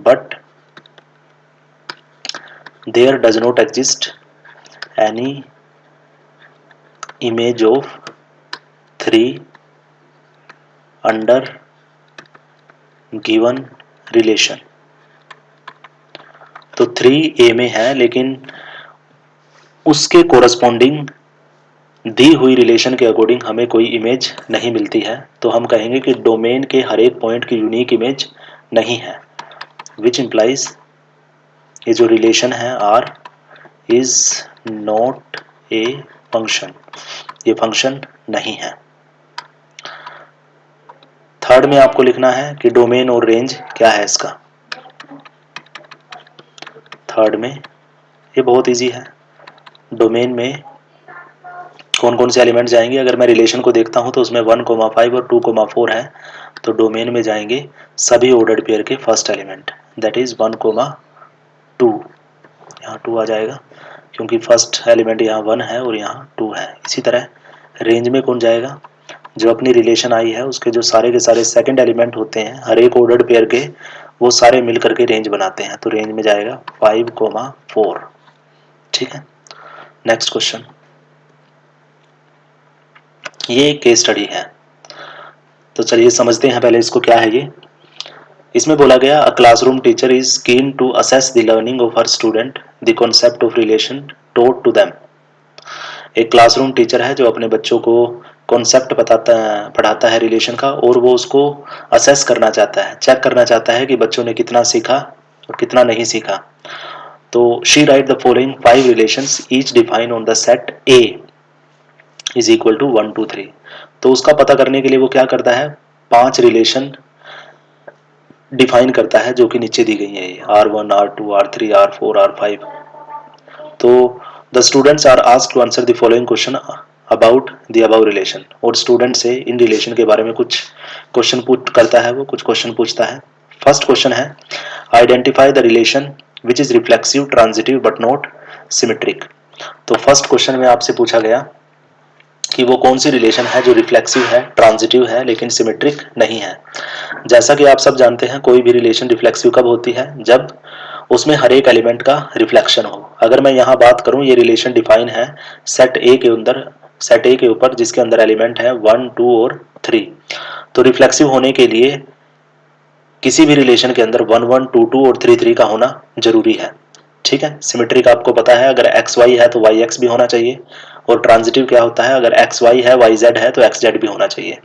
but there does not exist any image of 3 under given relation. तो 3 ए में है लेकिन उसके कोरस्पॉन्डिंग दी हुई रिलेशन के अकॉर्डिंग हमें कोई इमेज नहीं मिलती है। तो हम कहेंगे कि डोमेन के हर एक पॉइंट की यूनिक इमेज नहीं है। विच इम्प्लाइज ये जो रिलेशन है R is not a function. ये फंक्शन नहीं है। थर्ड में आपको लिखना है कि डोमेन और रेंज क्या है इसका। थर्ड में ये बहुत इजी है। डोमेन में कौन कौन से एलिमेंट जाएंगे। अगर मैं रिलेशन को देखता हूं तो उसमें 1,5 और 2,4 है। तो डोमेन में जाएंगे सभी ऑर्डर्ड पेयर के फर्स्ट एलिमेंट दैट इज 1,2। यहाँ 2 आ जाएगा क्योंकि फर्स्ट एलिमेंट यहाँ 1 है और यहाँ 2 है। इसी तरह रेंज में कौन जाएगा जो अपनी रिलेशन आई है उसके जो सारे के सारे सेकंड एलिमेंट होते हैं हर एक ऑर्डर्ड पेयर के वो सारे मिल करके रेंज बनाते हैं। तो रेंज में जाएगा 5,4। ठीक है, नेक्स्ट क्वेश्चन। ये एक केस स्टडी है तो चलिए समझते हैं पहले इसको क्या है ये। इसमें बोला गया a classroom teacher is keen to assess the learning of her student the concept of relation taught to them. एक क्लासरूम टीचर है जो अपने बच्चों को कॉन्सेप्ट पढ़ाता है रिलेशन का और वो उसको असेस करना चाहता है चेक करना चाहता है कि बच्चों ने कितना सीखा और कितना नहीं सीखा। तो she write the following 5 relations each define on the set A is equal to 1 2 3। तो उसका पता करने के लिए वो क्या करता है 5 रिलेशन डिफाइन करता है जो कि नीचे दी गई है R1 R2 R3 R4 R5। तो the students are asked to answer the following question about the above relation. और स्टूडेंट से इन रिलेशन के बारे में कुछ क्वेश्चन पुट करता है वो कुछ क्वेश्चन पूछता है। फर्स्ट क्वेश्चन है identify the relation which is reflexive transitive but not symmetric. तो फर्स्ट क्वेश्चन में आपसे पूछा गया कि वो कौन सी रिलेशन है जो रिफ्लेक्सिव है ट्रांजिटिव है लेकिन सिमेट्रिक नहीं है। जैसा कि आप सब जानते हैं कोई भी रिलेशन रिफ्लेक्सिव कब होती है जब उसमें हर एक एलिमेंट का रिफ्लेक्शन हो। अगर मैं यहाँ बात करूँ ये रिलेशन डिफाइन है सेट ए के अंदर सेट ए के ऊपर जिसके अंदर एलिमेंट है 1 2 और 3। तो रिफ्लेक्सिव होने के लिए किसी भी रिलेशन के अंदर 1 1 2 2 और 3 3 का होना जरूरी है। ठीक है, सिमेट्रिक आपको पता है अगर एक्स वाई है तो वाई एक्स भी होना चाहिए। और ट्रांजिटिव क्या होता है अगर एक्स वाई है वाई जेड है तो एक्स जेड भी होना चाहिए।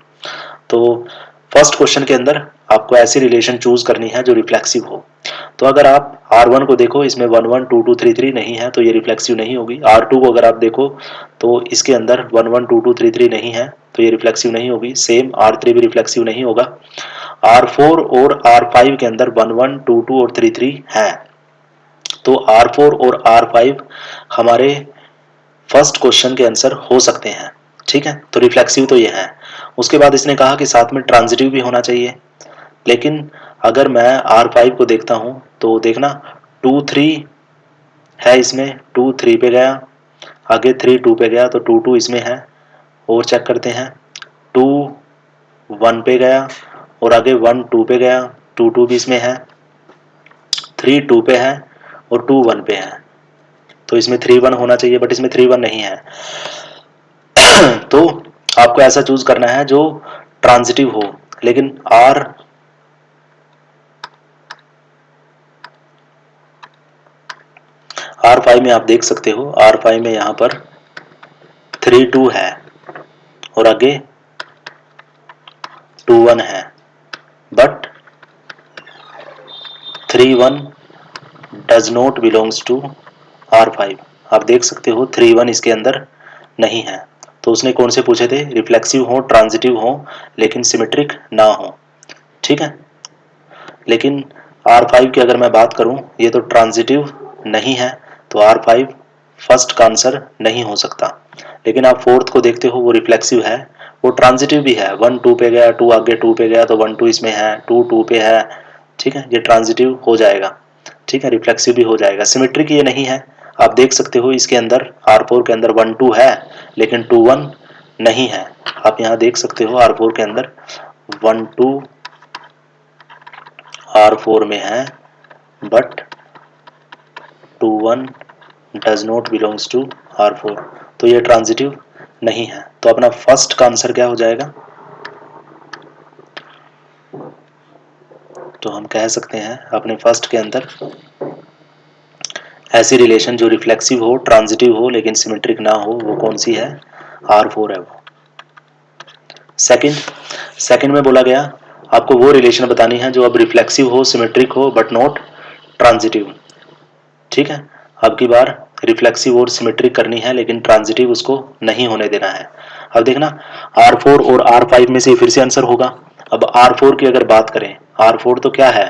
तो फर्स्ट क्वेश्चन के अंदर आपको ऐसी रिलेशन चूज करनी है जो रिफ्लेक्सिव हो। तो अगर आप R1 को देखो, इसमें 1 1 2 2 3 3 नहीं है, तो ये रिफ्लेक्सिव नहीं होगी। R2 को अगर आप देखो तो इसके अंदर 1 1 2 2 3 3 नहीं है, तो ये रिफ्लेक्सिव नहीं होगी। सेम R3 भी रिफ्लेक्सिव नहीं होगा। R4 और R5 के अंदर 1 1 2 2 और 3 3 है, तो R4 और R5 हमारे फर्स्ट क्वेश्चन के आंसर हो सकते हैं। ठीक है, तो रिफ्लेक्सिव तो ये है। उसके बाद इसने कहा कि साथ में ट्रांजिटिव भी होना चाहिए, लेकिन अगर मैं R5 को देखता हूं तो देखना 2 3 है इसमें, 2 3 पे गया, आगे 3 2 पे गया, तो 2 2 इसमें है। और चेक करते हैं, 2 1 पे गया और आगे 1 2 पे गया, 2 2 भी इसमें है, 3 2 पे है और 2 1 पे है, तो इसमें 3 1 होना चाहिए, बट इसमें 3 1 नहीं है। तो आपको ऐसा चूज करना है जो ट्रांजिटिव हो, लेकिन R5 में आप देख सकते हो, R5 में यहाँ पर 3 2 है और आगे 2 1 है, but 3 1 does not belongs to R5। आप देख सकते हो 3 1 इसके अंदर नहीं है। तो उसने कौन से पूछे थे? रिफ्लेक्सिव हो, ट्रांजिटिव हो, लेकिन सिमेट्रिक ना हो। ठीक है, लेकिन R5 की अगर मैं बात करूं, ये तो ट्रांजिटिव नहीं है, तो R5 फर्स्ट का आंसर नहीं हो सकता। लेकिन आप फोर्थ को देखते हो, वो रिफ्लेक्सिव है, वो ट्रांजिटिव भी है। 1 2 पे गया, 2 आगे 2 पे गया, तो 1 2 इसमें है, 2 2 पे है। ठीक है, ये ट्रांजिटिव हो जाएगा। ठीक है, रिफ्लेक्सिव भी हो जाएगा। सिमेट्रिक ये नहीं है। आप देख सकते हो इसके अंदर R4 के अंदर 1 2 है, लेकिन 2 1 नहीं है। आप यहाँ देख सकते हो R4 के अंदर 1 2 R4 में है, but 2 1 does not belongs to R4, तो ये ट्रांजिटिव नहीं है। तो अपना फर्स्ट का आंसर क्या हो जाएगा? तो हम कह सकते हैं अपने फर्स्ट के अंदर ऐसी रिलेशन जो रिफ्लेक्सिव हो, ट्रांजिटिव हो, लेकिन सिमेट्रिक ना हो, वो कौन सी है? R4 है वो। सेकंड में बोला गया आपको वो रिलेशन बतानी है जो अब रिफ्लेक्सिव हो, सिमेट्रिक हो, बट नॉट ट्रांजिटिव। ठीक है, अब की बार रिफ्लेक्सिव और सिमेट्रिक करनी है, लेकिन ट्रांजिटिव उसको नहीं होने देना है। अब देखना R4 और R5 में से फिर से आंसर होगा। अब R4 की अगर बात करें, R4 तो क्या है?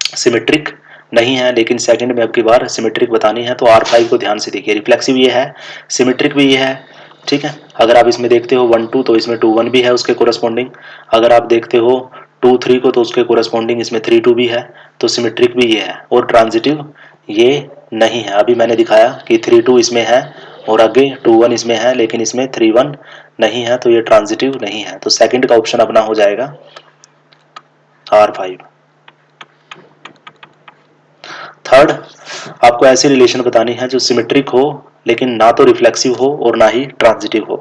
सिमेट्रिक नहीं है, लेकिन सेकंड में अब की बार सिमेट्रिक बतानी है, तो R5 को ध्यान से देखिए, रिफ्लेक्सिव ये है, सिमेट्रिक भी ये है। ठीक है, अगर आप इसमें देखते हो 1 2, तो इसमें 2 1 भी है उसके कोरस्पॉन्डिंग। अगर आप देखते हो 2 3 को, तो उसके कोरस्पॉन्डिंग इसमें 3 2 भी है, तो सिमेट्रिक भी ये है और ट्रांजिटिव ये नहीं है। अभी मैंने दिखाया कि 3 2 इसमें है और आगे 2 1 इसमें है, लेकिन इसमें 3 1 नहीं है, तो ये ट्रांजिटिव नहीं है। तो सेकंड का ऑप्शन अपना हो जाएगा R5। थर्ड, आपको ऐसी रिलेशन बतानी है जो सिमेट्रिक हो, लेकिन ना तो रिफ्लेक्सिव हो और ना ही ट्रांजिटिव हो।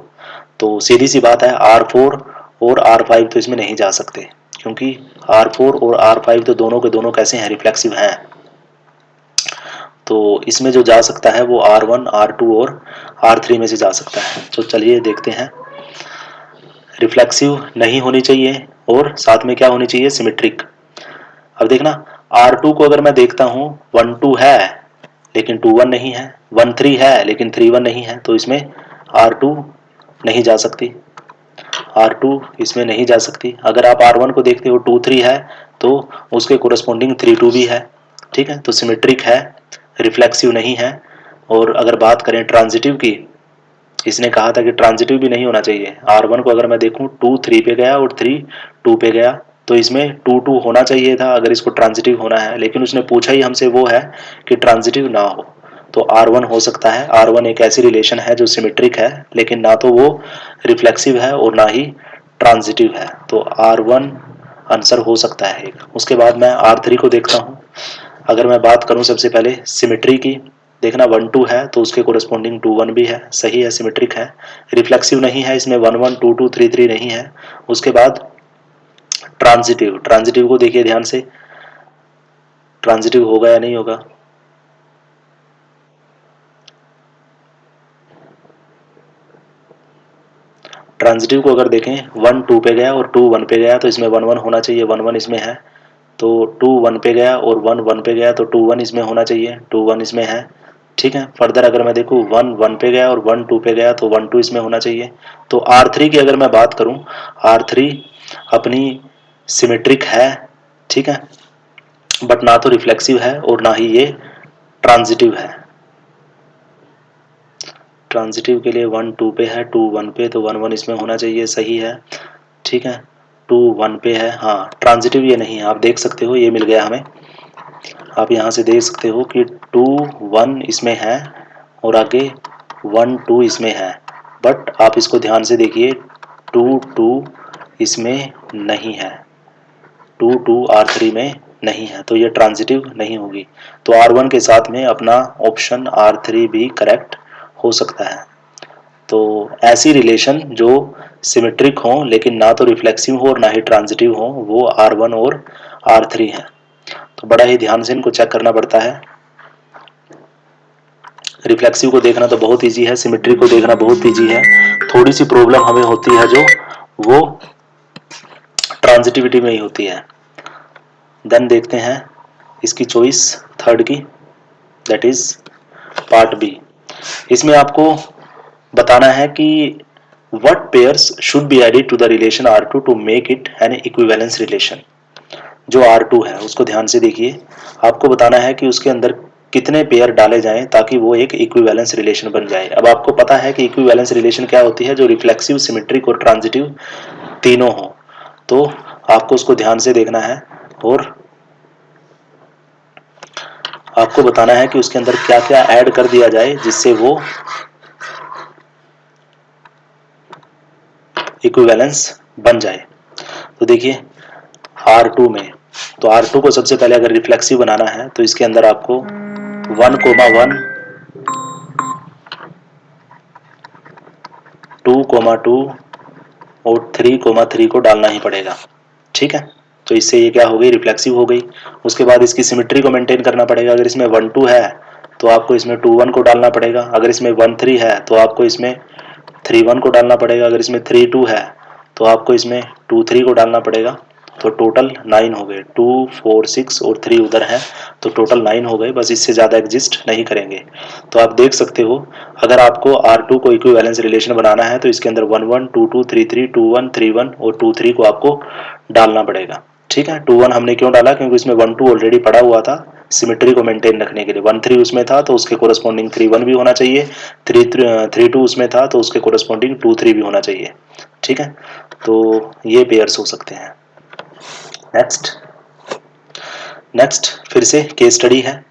तो सीधी सी बात है, R4 और R5 तो इसमें नहीं जा सकते, क्योंकि R4 और R5 तो दोनों के दोनों कैसे हैं? रिफ्लेक्सिव हैं। तो इसमें जो जा सकता है वो R1 R2 और R3 में से जा सकता है। तो चलिए देखते हैं, रिफ्लेक्सिव नहीं होनी चाहिए और साथ में क्या होनी चाहिए? सिमेट्रिक। अब देखना R2 को अगर मैं देखता हूँ, 1 2 है लेकिन 2 1 नहीं है, 1 3 है लेकिन 3 1 नहीं है, तो इसमें R2 नहीं जा सकती, R2 इसमें नहीं जा सकती। अगर आप R1 को देखते हो 2 3 है, तो उसके कोरस्पॉन्डिंग 3 2 भी है। ठीक है, तो सिमेट्रिक है, रिफ्लेक्सिव नहीं है। और अगर बात करें ट्रांजिटिव की, इसने कहा था कि ट्रांजिटिव भी नहीं होना चाहिए। R1 को अगर मैं देखूं 2 3 पे गया और 3 2 पे गया, तो इसमें 2 2 होना चाहिए था अगर इसको ट्रांजिटिव होना है, लेकिन उसने पूछा ही हमसे वो है कि ट्रांजिटिव ना हो। तो R1 हो सकता है। R1 एक ऐसी रिलेशन है जो सिमेट्रिक है, लेकिन ना तो वो रिफ्लेक्सिव है और ना ही ट्रांजिटिव है, तो R1 आंसर हो सकता है एक। उसके बाद मैं R3 को देखता हूँ। अगर मैं बात करूँ सबसे पहले सिमेट्री की, देखना 1 2 है तो उसके कोरस्पॉन्डिंग 2 1 भी है, सही है, सिमेट्रिक है। रिफ्लेक्सिव नहीं है, इसमें 1 1 2 2 3 3 नहीं है। उसके बाद ट्रांजिटिव को देखिए ध्यान से, ट्रांजिटिव होगा या नहीं होगा? ट्रांजिटिव को अगर देखें 1 2 पे गया और 2 1 पे गया तो इसमें 1 1 होना चाहिए, 1 1 इसमें है। तो 2 1 पे गया और 1 1 पे गया तो 2 1 इसमें होना चाहिए, 2 1 इसमें है। ठीक है, फर्दर अगर मैं देखूँ 1 1 पे गया और 1 2 पे गया तो 1 2 इसमें होना चाहिए। तो R3 की अगर मैं बात करूँ, R3 अपनी सिमेट्रिक है, ठीक है, बट ना तो रिफ्लेक्सिव है और ना ही ये ट्रांजिटिव है। ट्रांजिटिव के लिए 1 2 पे है, 2 1 पे, तो 1 1 इसमें होना चाहिए, सही है। ठीक है, 2 1 पे है, हाँ ट्रांजिटिव ये नहीं है, आप देख सकते हो ये मिल गया हमें। आप यहाँ से देख सकते हो कि 2 1 इसमें है और आगे 1 2 इसमें है, बट आप इसको ध्यान से देखिए 2 2 इसमें नहीं है, 2 2 R3 में नहीं है, तो ये ट्रांजिटिव नहीं होगी। तो R1 के साथ में अपना ऑप्शन R3 भी करेक्ट हो सकता है। तो ऐसी रिलेशन जो सिमेट्रिक हो लेकिन ना तो रिफ्लेक्सिव हो और ना ही ट्रांजिटिव हो, वो R1 और R3 है। तो बड़ा ही ध्यान से इनको चेक करना पड़ता है। रिफ्लेक्सिव को देखना तो बहुत इजी है, सिमेट्रिक को देखना बहुत इजी है, थोड़ी सी प्रॉब्लम हमें होती है जो वो ट्रांजिटिविटी में ही होती है। देन देखते हैं इसकी चॉइस थर्ड की, दैट इज पार्ट बी। इसमें आपको बताना है कि what pairs should be added to the relation R2 to make it an equivalence relation। जो R2 है उसको ध्यान से देखिए, आपको बताना है कि उसके अंदर कितने पेयर डाले जाएं ताकि वो एक इक्विवेलेंस रिलेशन बन जाए। अब आपको पता है कि इक्विवेलेंस रिलेशन क्या होती है, जो रिफ्लेक्सिव, सिमेट्रिक और ट्रांजिटिव तीनों हो। तो आपको उसको ध्यान से देखना है और आपको बताना है कि उसके अंदर क्या क्या ऐड कर दिया जाए जिससे वो इक्विवेलेंस बन जाए। तो देखिए R2 में, तो R2 को सबसे पहले अगर रिफ्लेक्सिव बनाना है तो इसके अंदर आपको 1,1 2,2 और 3,3 को डालना ही पड़ेगा। ठीक है, तो इससे ये क्या हो गई, रिफ्लेक्सिव हो गई। उसके बाद इसकी सिमेट्री को मेंटेन करना पड़ेगा। अगर इसमें 1 2 है तो आपको इसमें 2 1 को डालना पड़ेगा, अगर इसमें 1 3 है तो आपको इसमें 3 1 को डालना पड़ेगा, अगर इसमें 3 2 है तो आपको इसमें 2 3 को डालना पड़ेगा। तो टोटल 9 हो गए, 2 4 6 और 3 उधर है, तो टोटल 9 हो गए, बस इससे ज़्यादा एग्जिस्ट नहीं करेंगे। तो आप देख सकते हो अगर आपको R2 को इक्विवेलेंस रिलेशन बनाना है तो इसके अंदर 1 1 2 2 3 3 2 1 3 1 और 2 3 को आपको डालना पड़ेगा। ठीक है, 2 1 हमने क्यों डाला, क्योंकि इसमें 1 2 ऑलरेडी पड़ा हुआ था सिमेट्री को मेंटेन रखने के लिए। 1 3 उसमें था तो उसके कोरस्पॉन्डिंग 3 1 भी होना चाहिए, 3 2 उसमें था तो उसके कोरस्पॉन्डिंग 2 3 भी होना चाहिए। ठीक है, तो ये पेयर्स हो सकते हैं। नेक्स्ट फिर से केस स्टडी है।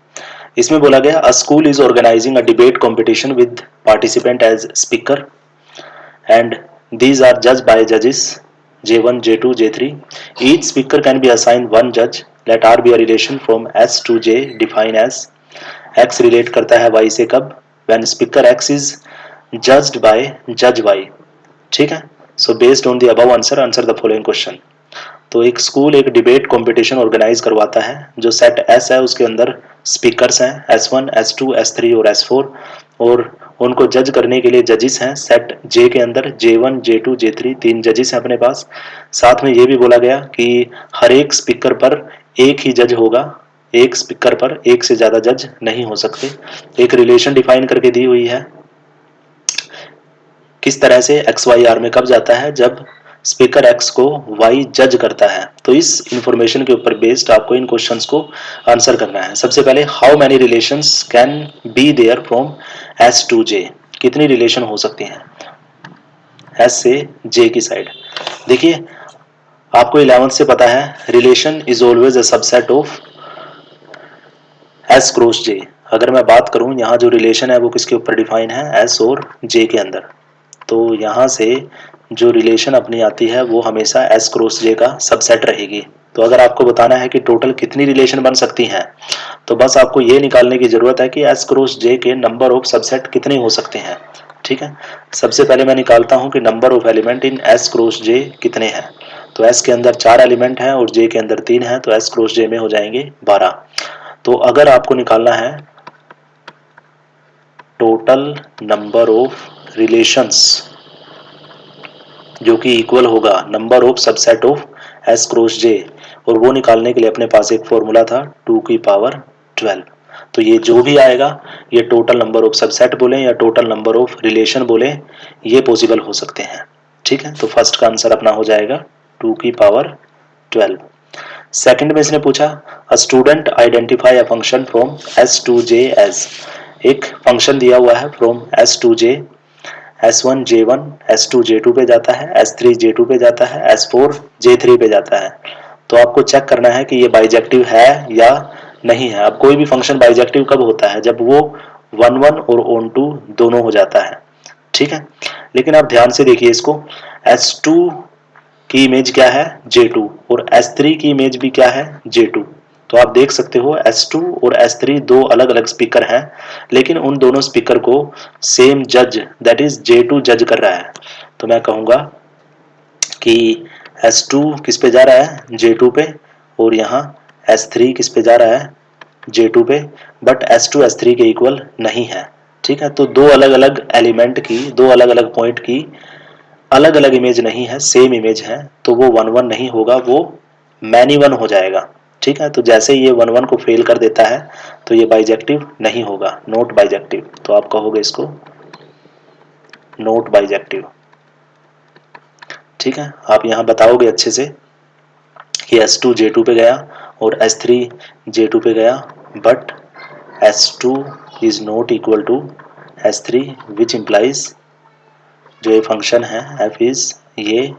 इसमें बोला गया a school is organising a debate competition with participant as speaker and these are judged by judges J1, J2, J3. Each speaker can be assigned one judge. Let R be a relation from S to J defined as X relate करता है Y से कब, when speaker X is judged by judge Y। ठीक है, so based on the above answer the following question। तो एक school एक debate competition organise करवाता है, जो सेट एस है उसके अंदर स्पीकर्स हैं S1, S2, S3 और S4, और उनको जज करने के लिए जजेस हैं सेट जे के अंदर J1, J2, J3, 3 जजेस हैं अपने पास। साथ में ये भी बोला गया कि हर एक स्पीकर पर एक ही जज होगा, एक स्पीकर पर एक से ज़्यादा जज नहीं हो सकते। एक रिलेशन डिफाइन करके दी हुई है किस तरह से एक्स वाई आर में कब जाता है, जब स्पीकर एक्स को वाई जज करता है। तो इस इंफॉर्मेशन के ऊपर बेस्ड आपको इन क्वेश्चंस को आंसर करना है। सबसे पहले how many relations can be there from S to J, कितनी रिलेशन हो सकती हैं एस से जे की साइड। देखिए आपको 11th से पता है relation is always a subset of S cross J. अगर मैं बात करूं यहाँ जो रिलेशन है वो किसके ऊपर डिफाइन है, एस और जे के अंदर। तो यहाँ से जो रिलेशन अपनी आती है वो हमेशा एस क्रॉस जे का सबसेट रहेगी। तो अगर आपको बताना है कि टोटल कितनी रिलेशन बन सकती हैं, तो बस आपको ये निकालने की ज़रूरत है कि एस क्रॉस जे के नंबर ऑफ सबसेट कितने हो सकते हैं। ठीक है, सबसे पहले मैं निकालता हूँ कि number of element in S cross J कितने हैं। तो एस के अंदर 4 एलिमेंट हैं और जे के अंदर 3 हैं, तो एस क्रॉस जे में हो जाएंगे 12। तो अगर आपको निकालना है टोटल नंबर ऑफ रिलेशंस जो कि इक्वल होगा number of subset of S cross J, और वो निकालने के लिए अपने पास एक फॉर्मूला था 2 की पावर 12। तो ये जो भी आएगा, ये टोटल नंबर ऑफ सबसेट बोले या टोटल नंबर ऑफ रिलेशन बोले, ये पॉसिबल हो सकते हैं। ठीक है, तो फर्स्ट का आंसर अपना हो जाएगा 2 की पावर 12। सेकंड में इसने पूछा a student identify a function from S to J as, एक फंक्शन दिया हुआ है from S to J, S1 J1 S2 J2 पे जाता है, S3 J2 पे जाता है, S4 J3 पे जाता है। तो आपको चेक करना है कि ये बाइजेक्टिव है या नहीं है। अब कोई भी फंक्शन बाइजेक्टिव कब होता है, जब वो 1 1 और ऑन टू दोनों हो जाता है। ठीक है, लेकिन आप ध्यान से देखिए इसको, S2 की इमेज क्या है J2, और S3 की इमेज भी क्या है J2। तो आप देख सकते हो S2 और S3 दो अलग अलग स्पीकर हैं, लेकिन उन दोनों स्पीकर को सेम जज दैट इज J2 जज कर रहा है। तो मैं कहूँगा कि S2 किस पे जा रहा है J2 पे, और यहाँ S3 किस पे जा रहा है J2 पे, बट S2 S3 के इक्वल नहीं है। ठीक है, तो दो अलग अलग एलिमेंट की, दो अलग अलग पॉइंट की अलग अलग इमेज नहीं है, सेम इमेज है, तो वो 1 1 नहीं होगा, वो मैनी वन हो जाएगा। ठीक है, तो जैसे ही ये 1 1 को फेल कर देता है तो ये बाइजेक्टिव नहीं होगा, नोट बाइजेक्टिव। तो आप कहोगे इसको नोट बाइजेक्टिव। ठीक है, आप यहाँ बताओगे अच्छे से कि S2 J2 पे गया और S3 J2 पे गया, but S2 is not equal to S3, which implies जो ये फंक्शन है f इज ये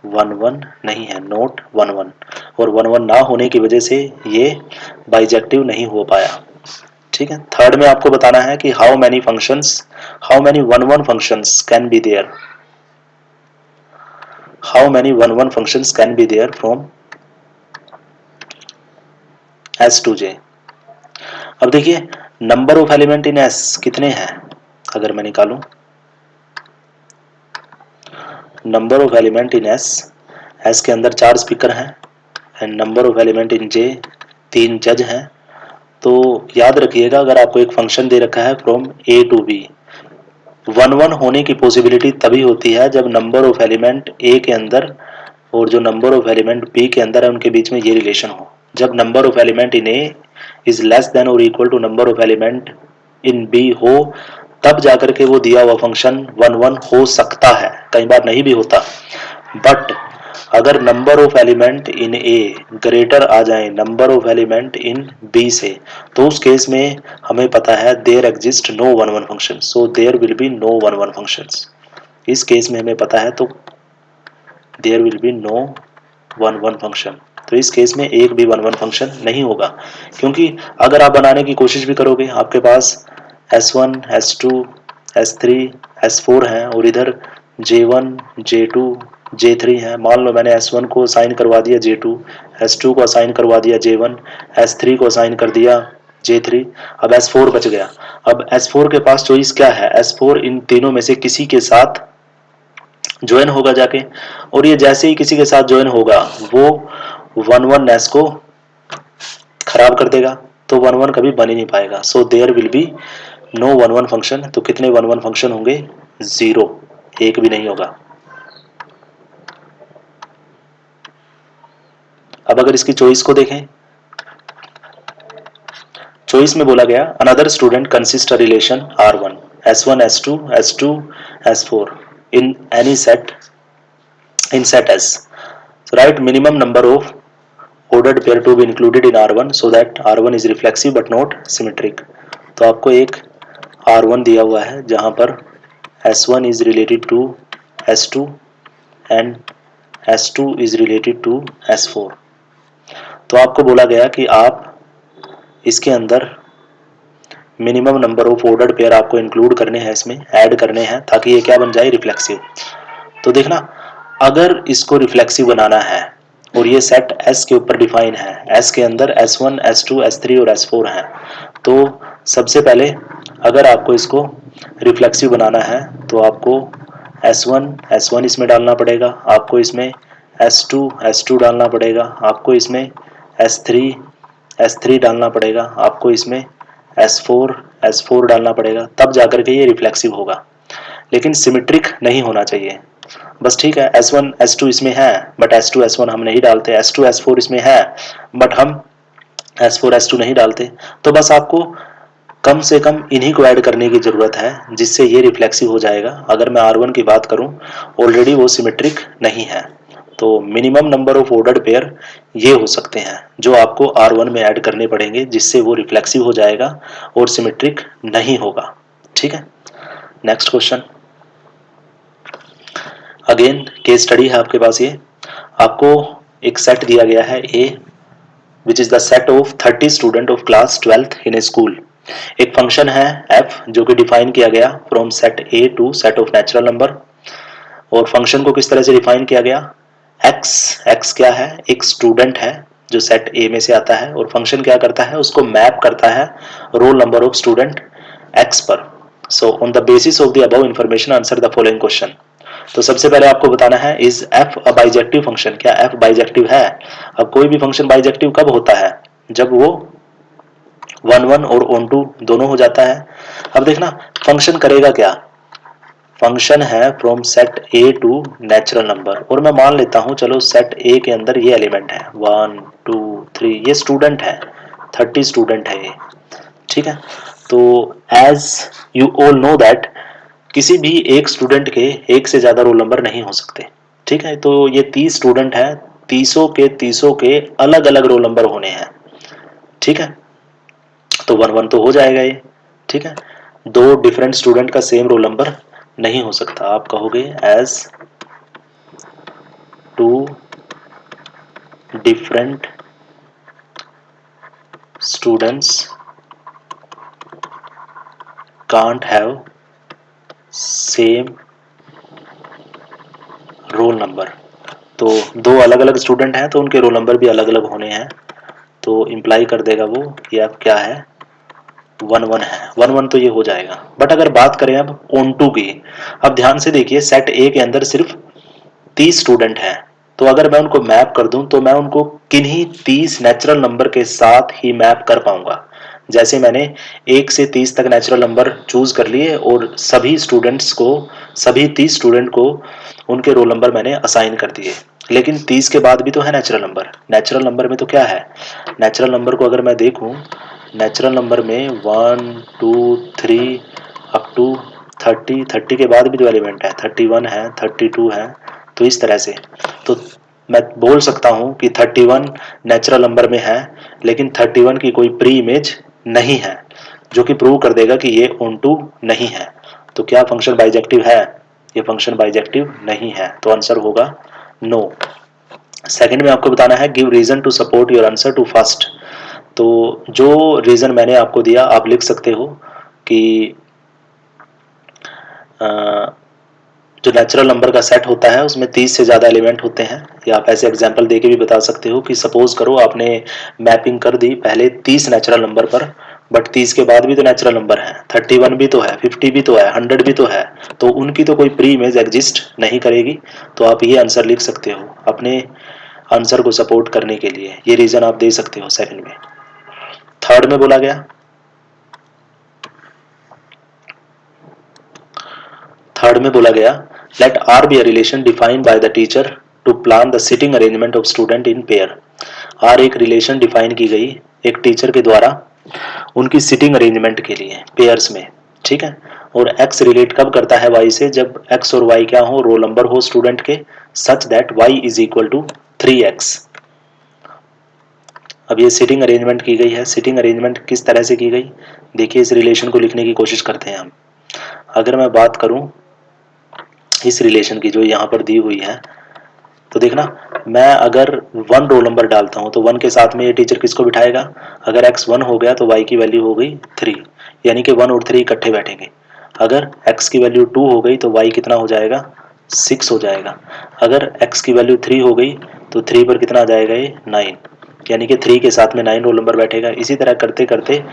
1 1 नहीं है, नोट 1 1, और 1 1 ना होने की वजह से ये बाइजेक्टिव नहीं हो पाया। ठीक है, थर्ड में आपको बताना है कि how many 1 1 functions can be there, how many 1 1 functions can be there from S to J। अब देखिए number of element in S कितने हैं, अगर मैं निकालूं number of element in S के अंदर 4 स्पीकर हैं, and number of element in J 3 जज हैं। तो याद रखिएगा, अगर आपको एक फंक्शन दे रखा है फ्रॉम A टू B, 1 1 होने की पॉसिबिलिटी तभी होती है जब नंबर ऑफ एलिमेंट A के अंदर और जो नंबर ऑफ एलिमेंट B के अंदर है उनके बीच में ये रिलेशन हो। जब number of element in A is less than और equal to number of element in B हो, तब जाकर के वो दिया हुआ फंक्शन 1 1 हो सकता है, कई बार नहीं भी होता। बट अगर number of element in A greater आ जाए number of element in B से, तो उस केस में हमें पता है there exist no 1 1 function, so there will be no 1 1 functions. इस केस में हमें पता है तो there will be no 1 1 function. तो इस केस में एक भी 1 1 फंक्शन नहीं होगा, क्योंकि अगर आप बनाने की कोशिश भी करोगे, आपके पास S1 S2 S3 S4 हैं और इधर J1 J2 J3 है। मान लो मैंने S1 को असाइन करवा दिया J2, S2 को असाइन करवा दिया J1, S3 को असाइन कर दिया J3, अब S4 बच गया। अब S4 के पास चॉइस क्या है, S4 इन तीनों में से किसी के साथ ज्वाइन होगा जाके, और ये जैसे ही किसी के साथ ज्वाइन होगा वो 1 1 नेस को खराब कर देगा, तो 1 1 कभी बन ही नहीं पाएगा। So there will be no 1 1 function. तो कितने 1 1 फंक्शन होंगे, 0, एक भी नहीं होगा। अब अगर इसकी चॉइस को देखें, चॉइस में बोला गया another student consist a relation R1 S1 S2 S2 S4 in any set in set S. So write minimum number of ordered pair to be included in R1 so that R1 is reflexive but not symmetric. तो आपको एक R1 दिया हुआ है जहाँ पर S1 is related to S2 and S2 is related to S4। तो आपको बोला गया कि आप इसके अंदर minimum number of ordered pair आपको इंक्लूड करने हैं, इसमें ऐड करने हैं, ताकि ये क्या बन जाए, रिफ्लेक्सिव। तो देखना, अगर इसको रिफ्लेक्सिव बनाना है और ये सेट S के ऊपर डिफाइन है, S के अंदर S1 S2 S3 और S4 हैं, तो सबसे पहले अगर आपको इसको रिफ्लेक्सिव बनाना है तो आपको S1 इसमें डालना पड़ेगा, आपको इसमें S2 डालना पड़ेगा, आपको इसमें S3 डालना पड़ेगा, आपको इसमें S4 डालना पड़ेगा, तब जाकर के ये रिफ्लेक्सिव होगा। लेकिन सिमेट्रिक नहीं होना चाहिए। बस ठीक है, S1 S2 इसमें है बट S2 S1 हम नहीं डालते, S2 S4 इसमें है बट हम S4 S2 नहीं डालते। तो बस आपको कम से कम इन्हीं को ऐड करने की ज़रूरत है जिससे ये रिफ्लेक्सिव हो जाएगा। अगर मैं R1 की बात करूं, ऑलरेडी वो सिमेट्रिक नहीं है, तो minimum number of ordered pair ये हो सकते हैं जो आपको R1 में ऐड करने पड़ेंगे जिससे वो रिफ्लेक्सिव हो जाएगा और सिमेट्रिक नहीं होगा। ठीक है, next question. Again case study है आपके पास। ये आपको एक सेट दिया गया है A which is the set of 30 student of class 12th in a school. एक फंक्शन है f जो कि डिफाइन किया गया from set A to set of natural number. और फंक्शन को किस तरह से डिफाइन किया गया, x क्या है, एक स्टूडेंट है जो सेट A में से आता है और फंक्शन क्या करता है, उसको मैप करता है role number of student x पर। So on the basis of the above information answer the following question. तो सबसे पहले आपको बताना है is f a bijective function, क्या f बाइजेक्टिव है। अब कोई भी फंक्शन बाइजेक्टिव कब होता है, जब वो 1 1 और ऑन टू दोनों हो जाता है। अब देखना फंक्शन करेगा क्या, फंक्शन है from set A to natural number और मैं मान लेता हूं चलो सेट A के अंदर ये एलिमेंट है 1 2 3, ये स्टूडेंट है, 30 स्टूडेंट है ये। ठीक है, तो as you all know that किसी भी एक स्टूडेंट के एक से ज़्यादा रोल नंबर नहीं हो सकते। ठीक है, तो ये 30 स्टूडेंट हैं, 30 के अलग अलग रोल नंबर होने हैं। ठीक है, तो 1 1 तो हो जाएगा ये। ठीक है, दो डिफरेंट स्टूडेंट का सेम रोल नंबर नहीं हो सकता। आप कहोगे as two different students can't have same roll number. तो दो अलग अलग स्टूडेंट हैं तो उनके रोल नंबर भी अलग अलग होने हैं, तो इम्प्लाई कर देगा वो कि अब क्या है 1 1 है, 1 1 तो ये हो जाएगा। बट अगर बात करें अब ऑन टू की, अब ध्यान से देखिए सेट A के अंदर सिर्फ 30 स्टूडेंट हैं, तो अगर मैं उनको मैप कर दूं तो मैं उनको किन्हीं 30 नेचुरल नंबर के साथ ही मैप कर पाऊंगा। जैसे मैंने 1 से 30 तक नेचुरल नंबर चूज कर लिए और सभी स्टूडेंट्स को, सभी 30 स्टूडेंट को उनके रोल नंबर मैंने असाइन कर दिए। लेकिन 30 के बाद भी तो है नेचुरल नंबर, नेचुरल नंबर में तो क्या है, नेचुरल नंबर को अगर मैं देखूं, नेचुरल नंबर में 1 2 3 अप टू 30 के बाद भी जो एलिमेंट है 31 है, 32 है, तो इस तरह से तो मैं बोल सकता हूं कि 31 नेचुरल नंबर में है लेकिन 31 की कोई प्री इमेज नहीं है, जो कि प्रूव कर देगा कि ये ऑन टू नहीं है। तो क्या फंक्शन बाइजेक्टिव है, ये फंक्शन बाइजेक्टिव नहीं है, तो आंसर होगा नो। सेकंड में आपको बताना है give reason to support your answer to first. तो जो रीजन मैंने आपको दिया आप लिख सकते हो कि जो नेचुरल नंबर का सेट होता है उसमें 30 से ज़्यादा एलिमेंट होते हैं, या आप ऐसे एग्जांपल देके भी बता सकते हो कि सपोज करो आपने मैपिंग कर दी पहले 30 नेचुरल नंबर पर, बट 30 के बाद भी तो नेचुरल नंबर है, 31 भी तो है, 50 भी तो है, 100 भी तो है, तो उनकी तो कोई प्री इमेज एग्जिस्ट नहीं करेगी। तो आप ये आंसर लिख सकते हो अपने आंसर को सपोर्ट करने के लिए, ये रीज़न आप दे सकते हो सेकंड में। थर्ड में बोला गया, थर्ड में बोला गया let R be a relation defined by the teacher to plan the seating arrangement of student in pair. R एक रिलेशन डिफाइन की गई एक टीचर के द्वारा उनकी सिटिंग अरेंजमेंट के लिए पेयर्स में। ठीक है, और एक्स रिलेट कब करता है वाई से, जब एक्स और वाई क्या हो, रोल नंबर हो स्टूडेंट के, such that y is equal to 3x। अब ये सिटिंग अरेंजमेंट की गई है, सिटिंग अरेंजमेंट किस तरह से की गई, देखिए इस रिलेशन को लिखने की कोशिश करते हैं हम। अगर मैं बात करूं इस रिलेशन की जो यहाँ पर दी हुई है, तो देखना मैं अगर 1 रोल नंबर डालता हूँ तो 1 के साथ में ये टीचर किसको बिठाएगा, अगर x 1 हो गया तो y की वैल्यू हो गई 3, यानी कि 1 और 3 इकट्ठे बैठेंगे। अगर x की वैल्यू 2 हो गई तो y कितना हो जाएगा, 6 हो जाएगा। अगर x की वैल्यू 3 हो गई तो 3 पर कितना आ जाएगा, ये 9, यानी कि 3 के साथ में 9 रोल नंबर बैठेगा। इसी तरह करते करते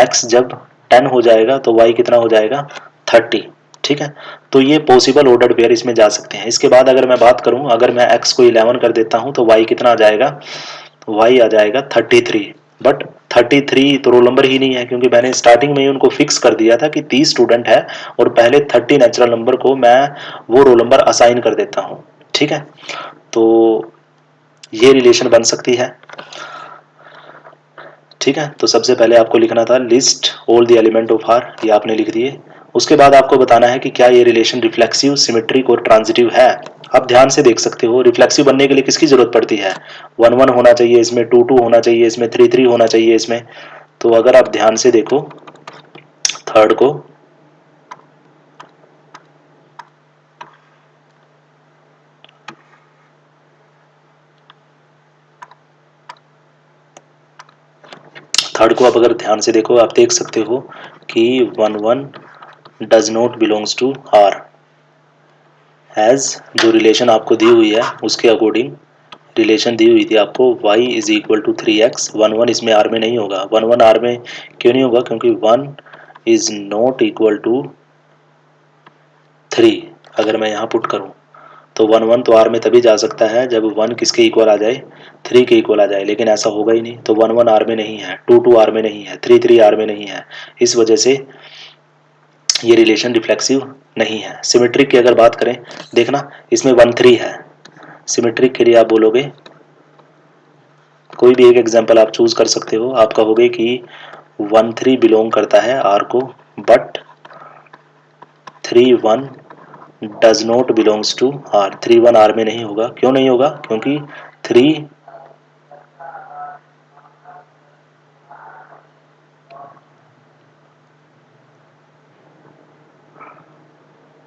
x जब 10 हो जाएगा तो y कितना हो जाएगा, 30। ठीक है, तो ये पॉसिबल ऑर्डर्ड पेयर इसमें जा सकते हैं। इसके बाद अगर मैं बात करूं, अगर मैं x को 11 कर देता हूं तो y कितना आ जाएगा, y आ जाएगा 33। बट 33 तो रोल नंबर ही नहीं है, क्योंकि मैंने स्टार्टिंग में ही उनको फिक्स कर दिया था कि 30 स्टूडेंट है और पहले 30 नेचुरल नंबर को मैं वो रोल नंबर असाइन कर देता हूँ। ठीक है, तो ये रिलेशन बन सकती है। ठीक है, तो सबसे पहले आपको लिखना था list all the element of R, ये आपने लिख दिए। उसके बाद आपको बताना है कि क्या ये रिलेशन रिफ्लेक्सिव, सिमेट्रिक और ट्रांजिटिव है। आप ध्यान से देख सकते हो, रिफ्लेक्सिव बनने के लिए किसकी जरूरत पड़ती है, 1 1 होना चाहिए इसमें, 2 2 होना चाहिए इसमें, 3 3 होना चाहिए इसमें। तो अगर आप ध्यान से देखो थर्ड को, आप अगर ध्यान से देखो, आप देख सकते हो कि 1 1 does not belongs to R, as जो रिलेशन आपको दी हुई है उसके अकॉर्डिंग रिलेशन दी हुई थी आपको y is equal to 3x, 1 1 इसमें आर में नहीं होगा। 1 1 आर में क्यों नहीं होगा, क्योंकि 1 इज नॉट इक्वल टू 3। अगर मैं यहाँ पुट करूँ तो 1 1 तो आर में तभी जा सकता है जब 1 किसके इक्वल आ जाए, 3 के इक्वल आ जाए, लेकिन ऐसा होगा ही नहीं। तो 1 1 आर में नहीं है, 2 2 आर में नहीं है, 3 3 आर में नहीं है, इस वजह से ये रिलेशन रिफ्लेक्सिव नहीं है। सिमेट्रिक की अगर बात करें, देखना इसमें 1 3 है, सिमेट्रिक के लिए आप बोलोगे, कोई भी एक एग्जांपल आप चूज कर सकते हो। आप कहोगे कि 1 3 बिलोंग करता है आर को, but 3 1 does not belongs to R. 3 1 R में नहीं होगा, क्यों नहीं होगा, क्योंकि 3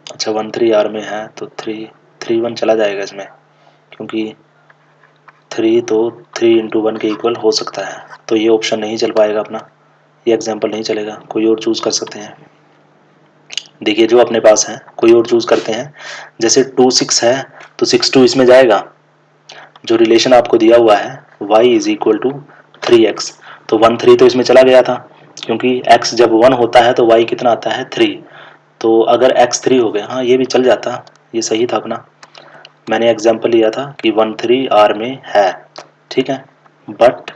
अच्छा 1 3 आर में है तो 3 3 1 चला जाएगा इसमें, क्योंकि 3 तो 3 इंटू 1 के इक्वल हो सकता है, तो ये ऑप्शन नहीं चल पाएगा अपना, ये एग्जाम्पल नहीं चलेगा, कोई और चूज कर सकते हैं। देखिए जो अपने पास है कोई और चूज करते हैं, जैसे 2 6 है तो 6 2 इसमें जाएगा। जो रिलेशन आपको दिया हुआ है y is equal to 3x, तो 1 3 तो इसमें चला गया था, क्योंकि x जब 1 होता है तो y कितना आता है 3। तो अगर x 3 हो गया, हाँ ये भी चल जाता, ये सही था अपना, मैंने एग्जांपल लिया था कि 1 3 r में है। ठीक है, but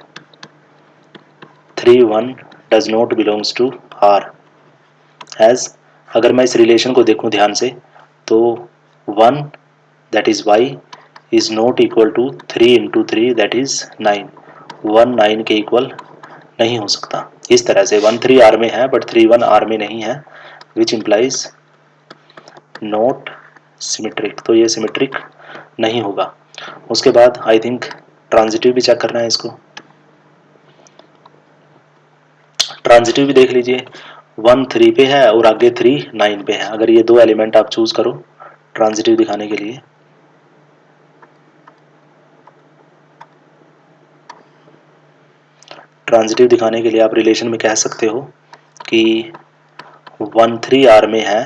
3 1 does not belongs to r, as अगर मैं इस रिलेशन को देखूं ध्यान से, तो 1 that is y is not equal to 3 into 3 that is 9। 1 9 के इक्वल नहीं हो सकता। इस तरह से 1 3 आर में है बट 3 1 आर में नहीं है, विच इम्प्लाइज नॉट सिमेट्रिक, तो ये सिमेट्रिक नहीं होगा। उसके बाद आई थिंक ट्रांजिटिव भी चेक करना है इसको, ट्रांजिटिव भी देख लीजिए, 1 3 पे है और आगे 3 9 पे है। अगर ये दो एलिमेंट आप चूज करो ट्रांजिटिव दिखाने के लिए, ट्रांजिटिव दिखाने के लिए आप रिलेशन में कह सकते हो कि 1 3 आर में है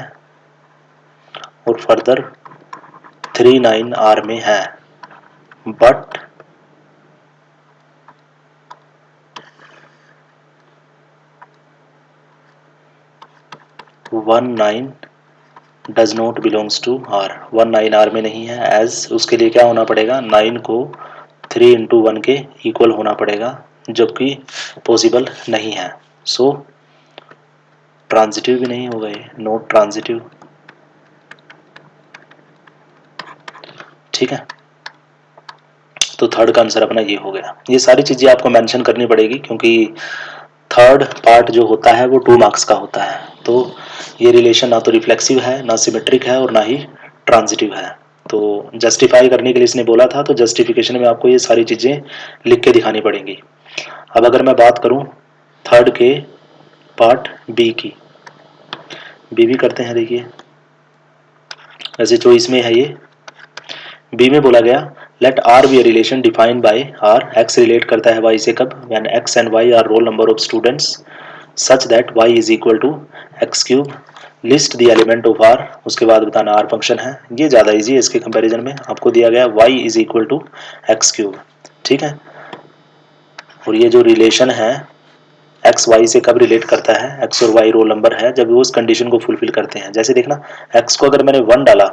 और फर्दर 3 9 आर में है, but 1 9 does not belongs to R. 1 9 R में नहीं है, एज उसके लिए क्या होना पड़ेगा, 9 को 3 इंटू 1 के इक्वल होना पड़ेगा, जबकि पॉसिबल नहीं है। सो ट्रांजिटिव भी नहीं होगा, ये नॉट ट्रांजिटिव। ठीक है, तो थर्ड का आंसर अपना ये हो गया। ये सारी चीज़ें आपको मेंशन करनी पड़ेगी, क्योंकि थर्ड पार्ट जो होता है वो 2 मार्क्स का होता है। तो ये रिलेशन ना तो रिफ्लेक्सिव है, ना सिमेट्रिक है और ना ही ट्रांजिटिव है। तो जस्टिफाई करने के लिए इसने बोला था, तो जस्टिफिकेशन में आपको ये सारी चीज़ें लिख के दिखानी पड़ेंगी। अब अगर मैं बात करूँ थर्ड के पार्ट बी की, बी भी करते हैं। देखिए वैसे जो इसमें है, ये बी में बोला गया let R be a relation defined by R, x relate करता है वाई से कब, when x and y are roll number of students such that y is equal to x cube, list the element of R. उसके बाद बताना are function है, ये ज़्यादा इजी है इसके कंपैरिजन में। आपको दिया गया y is equal to x cube, ठीक है। और ये जो रिलेशन है एक्स वाई से कब रिलेट करता है, एक्स और वाई रोल नंबर है जब वो उस कंडीशन को फुलफिल करते हैं। जैसे देखना एक्स को अगर मैंने 1 डाला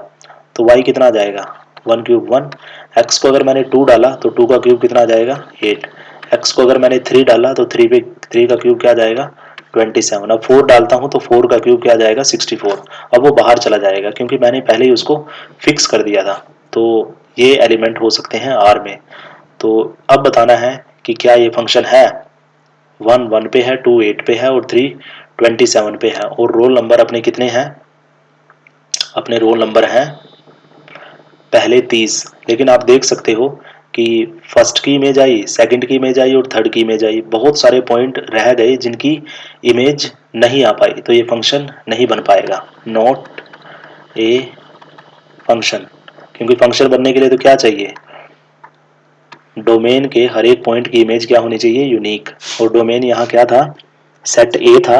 तो वाई कितना आ जाएगा, 1 क्यूब 1। एक्स को अगर मैंने 2 डाला तो 2 का क्यूब कितना आ जाएगा 8। x को अगर मैंने 3 डाला तो 3 पे 3 का क्यूब क्या आ जाएगा 27। अब 4 डालता हूँ तो 4 का क्यूब क्या आ जाएगा 64। अब वो बाहर चला जाएगा क्योंकि मैंने पहले ही उसको फिक्स कर दिया था। तो ये एलिमेंट हो सकते हैं R में। तो अब बताना है कि क्या ये फंक्शन है, 1 1 पे है, 2 8 पे है और 3 27 पे है। और रोल नंबर अपने कितने हैं, अपने रोल नंबर हैं पहले 30। लेकिन आप देख सकते हो कि फर्स्ट की इमेज आई, सेकंड की इमेज आई और थर्ड की इमेज आई, बहुत सारे पॉइंट रह गए जिनकी इमेज नहीं आ पाई, तो ये फंक्शन नहीं बन पाएगा, नॉट ए फंक्शन। क्योंकि फंक्शन बनने के लिए तो क्या चाहिए, डोमेन के हर एक पॉइंट की इमेज क्या होनी चाहिए, यूनिक। और डोमेन यहाँ क्या था, सेट ए था,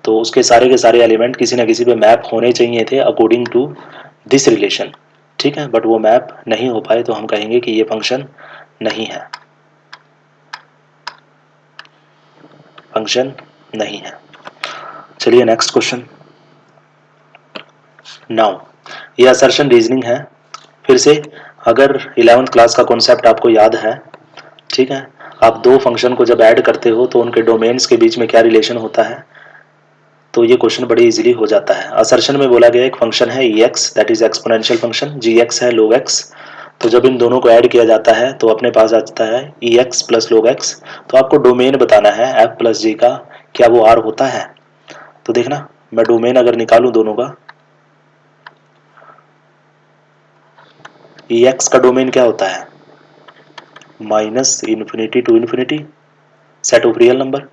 तो उसके सारे के सारे एलिमेंट किसी ना किसी पे मैप होने चाहिए थे अकॉर्डिंग टू दिस रिलेशन। ठीक है, बट वो मैप नहीं हो पाए तो हम कहेंगे कि ये फंक्शन नहीं है, फंक्शन नहीं है। चलिए नेक्स्ट क्वेश्चन। नाउ ये असर्शन रीजनिंग है। फिर से अगर 11th क्लास का कॉन्सेप्ट आपको याद है, ठीक है, आप दो फंक्शन को जब ऐड करते हो तो उनके डोमेन्स के बीच में क्या रिलेशन होता है, तो ये क्वेश्चन बड़ी इजीली हो जाता है। असर्शन में बोला गया एक फंक्शन है ex that is exponential function, gx है log x, तो जब इन दोनों को ऐड किया जाता है तो अपने पास आता है ex प्लस log x। तो आपको डोमेन बताना है f प्लस g का, क्या वो r होता है। तो देखना मैं डोमेन अगर निकालूं दोनों का, ex का डोमेन क्या होता है, minus infinity to infinity set of real number.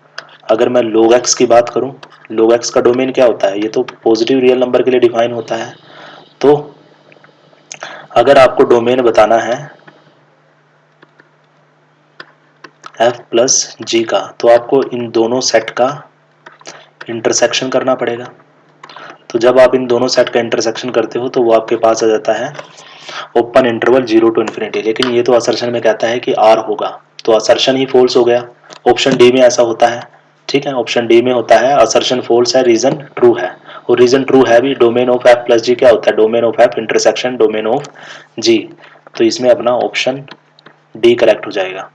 अगर मैं log x की बात करूं, log x का डोमेन क्या होता है, ये तो पॉजिटिव रियल नंबर के लिए डिफाइन होता है। तो अगर आपको डोमेन बताना है f प्लस जी का, तो आपको इन दोनों सेट का इंटरसेक्शन करना पड़ेगा। तो जब आप इन दोनों सेट का इंटरसेक्शन करते हो तो वो आपके पास आ जाता है ओपन इंटरवल 0 टू इन्फिनिटी। लेकिन ये तो असर्शन में कहता है कि r होगा, तो असर्शन ही फॉल्स हो गया। ऑप्शन डी में ऐसा होता है, ठीक है, ऑप्शन डी में होता है असर्शन फॉल्स है, रीजन ट्रू है। और रीजन ट्रू है भी, डोमेन ऑफ f प्लस जी क्या होता है, domain of f intersection domain of g। तो इसमें अपना ऑप्शन डी करेक्ट हो जाएगा।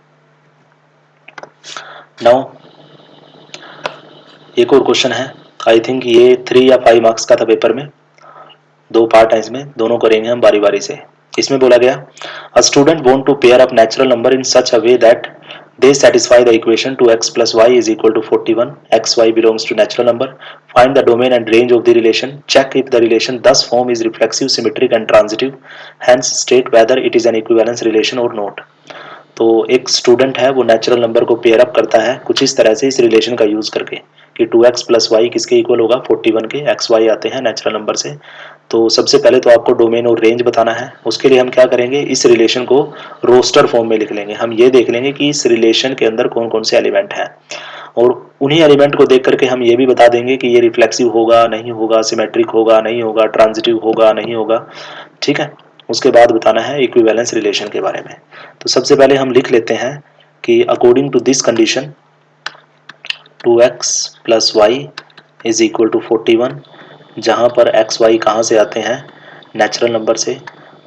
नाउ एक और क्वेश्चन है, आई थिंक ये 3 या 5 मार्क्स का था पेपर में, दो पार्ट है इसमें, दोनों करेंगे हम बारी बारी से। इसमें बोला गया a student want to pair up natural number in such a way that they satisfy the equation 2x plus y is equal to 41, xy belongs to natural number, find the domain and range of the relation, check if the relation thus form is reflexive, symmetric and transitive, hence state whether it is an equivalence relation or not। तो एक student है वो natural number को pair up करता है कुछ इस तरह से, इस रिलेशन का यूज करके कि 2x प्लस वाई किसके इक्वल होगा 41 के, एक्स वाई आते हैं नेचुरल नंबर से। तो सबसे पहले तो आपको डोमेन और रेंज बताना है। उसके लिए हम क्या करेंगे, इस रिलेशन को रोस्टर फॉर्म में लिख लेंगे। हम ये देख लेंगे कि इस रिलेशन के अंदर कौन कौन से एलिमेंट हैं, और उन्हीं एलिमेंट को देख करके हम ये भी बता देंगे कि ये रिफ्लेक्सिव होगा नहीं होगा, सिमेट्रिक होगा नहीं होगा, ट्रांजिटिव होगा नहीं होगा। ठीक है, उसके बाद बताना है इक्विवेलेंस रिलेशन के बारे में। तो सबसे पहले हम लिख लेते हैं कि according to this condition 2x plus y is equal to 41, जहाँ पर एक्स वाई कहाँ से आते हैं, नेचुरल नंबर से।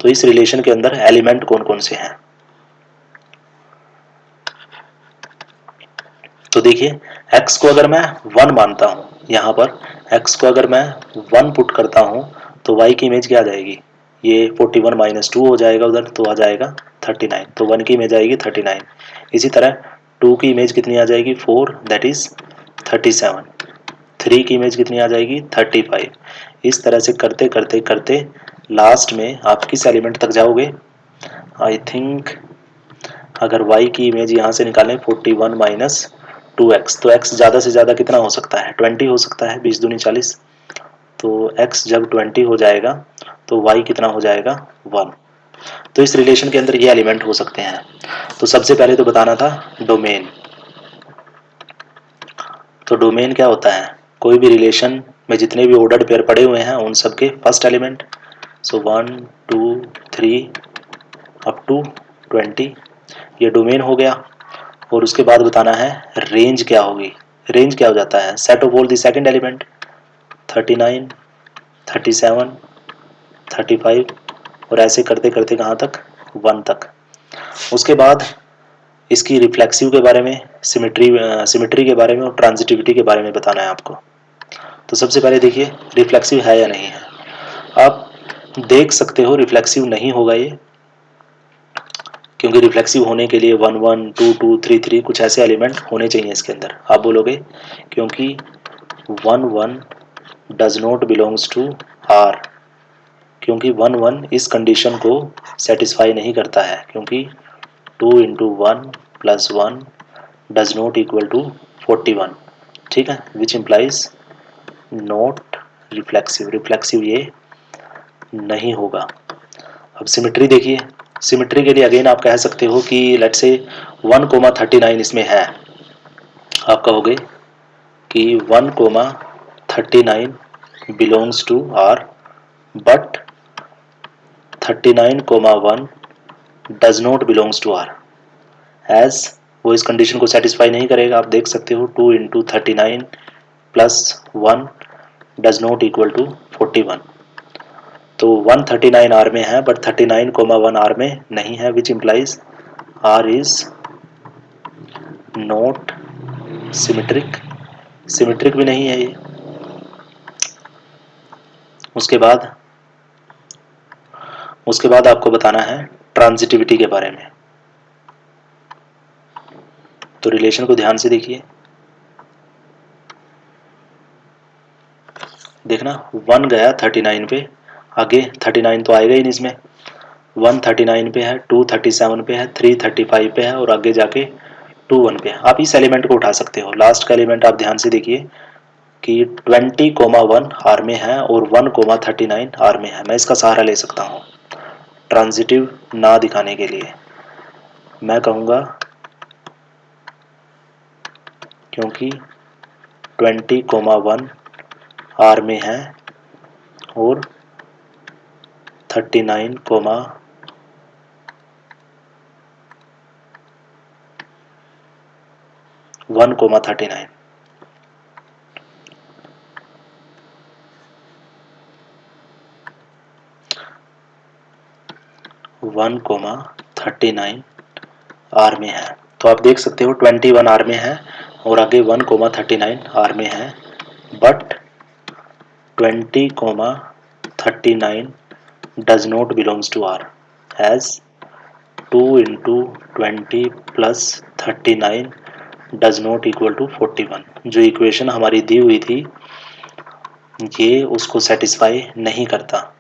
तो इस रिलेशन के अंदर एलिमेंट कौन कौन से हैं, तो देखिए x को अगर मैं 1 मानता हूँ, यहाँ पर x को अगर मैं 1 पुट करता हूँ तो y की इमेज क्या आ जाएगी, ये 41 माइनस 2 हो जाएगा उधर, तो आ जाएगा 39। तो 1 की इमेज आएगी 39। इसी तरह 2 की इमेज कितनी आ जाएगी 4 दैट इज 37। 3 की इमेज कितनी आ जाएगी 35। इस तरह से करते करते करते लास्ट में आप किस एलिमेंट तक जाओगे, आई थिंक अगर y की इमेज यहाँ से निकालें 41 माइनस 2x, तो x ज़्यादा से ज़्यादा कितना हो सकता है 20 हो सकता है, 20 दूनी 40। तो x जब 20 हो जाएगा तो y कितना हो जाएगा 1। तो इस रिलेशन के अंदर ये एलिमेंट हो सकते हैं। तो सबसे पहले तो बताना था डोमेन। तो डोमेन क्या होता है, कोई भी रिलेशन में जितने भी ऑर्डर्ड पेयर पड़े हुए हैं उन सबके first element. So 1 2 3 up to 20, ये डोमेन हो गया। और उसके बाद बताना है रेंज क्या होगी। रेंज क्या हो जाता है, set of all the second element 39 37 35, और ऐसे करते करते कहाँ तक 1 तक। उसके बाद इसकी रिफ्लेक्सिव के बारे में, सिमेट्री के बारे में और ट्रांजिटिविटी के बारे में बताना है आपको। तो सबसे पहले देखिए रिफ्लेक्सिव है या नहीं है। आप देख सकते हो रिफ्लेक्सिव नहीं होगा ये, क्योंकि रिफ्लेक्सिव होने के लिए 1 1 2 2 3 3 कुछ ऐसे एलिमेंट होने चाहिए इसके अंदर। आप बोलोगे क्योंकि 1 1 does not belongs to R, क्योंकि 1 1 इस कंडीशन को सेटिस्फाई नहीं करता है, क्योंकि 2 × 1 + 1 डज नॉट इक्वल टू 41, ठीक है, which implies not reflexive, reflexive ये नहीं होगा। अब सिमेट्री देखिए, सिमेट्री के लिए अगेन आप कह सकते हो कि लेट से 1,39 इसमें है। आप कहोगे कि 1,39 belongs to R but 39,1 does not belongs to R, as वो इस कंडीशन को सेटिस्फाई नहीं करेगा। आप देख सकते हो 2 × 39 + 1 डज नॉट इक्वल टू 41। तो 139 आर में है बट 39,1 आर में नहीं है, which implies R is not symmetric, symmetric भी नहीं है ये। उसके बाद आपको बताना है ट्रांजिटिविटी के बारे में। तो रिलेशन को ध्यान से देखिए, देखना 1 गया 39 पे, आगे 39 तो आएगा ही नहीं इसमें। 1 39 पे है, 2 37 पे है, 3 35 पे है और आगे जाके 2 1 पे है। आप इस एलिमेंट को उठा सकते हो। लास्ट का एलिमेंट आप ध्यान से देखिए कि 20,1 आर में है और 1,39 आर में है। मैं इसका सहारा ले सकता हूँ ट्रांजिटिव ना दिखाने के लिए। मैं कहूँगा क्योंकि 20,1 आर में है और 39,1 1,39 1,39 आर में है। तो आप देख सकते हो 21 आर में है और आगे 1,39 आर में है, but 20,39 does not belongs to R, as 2 × 20 + 39 does not equal to 41। जो इक्वेशन हमारी दी हुई थी ये उसको सेटिस्फाई नहीं करता,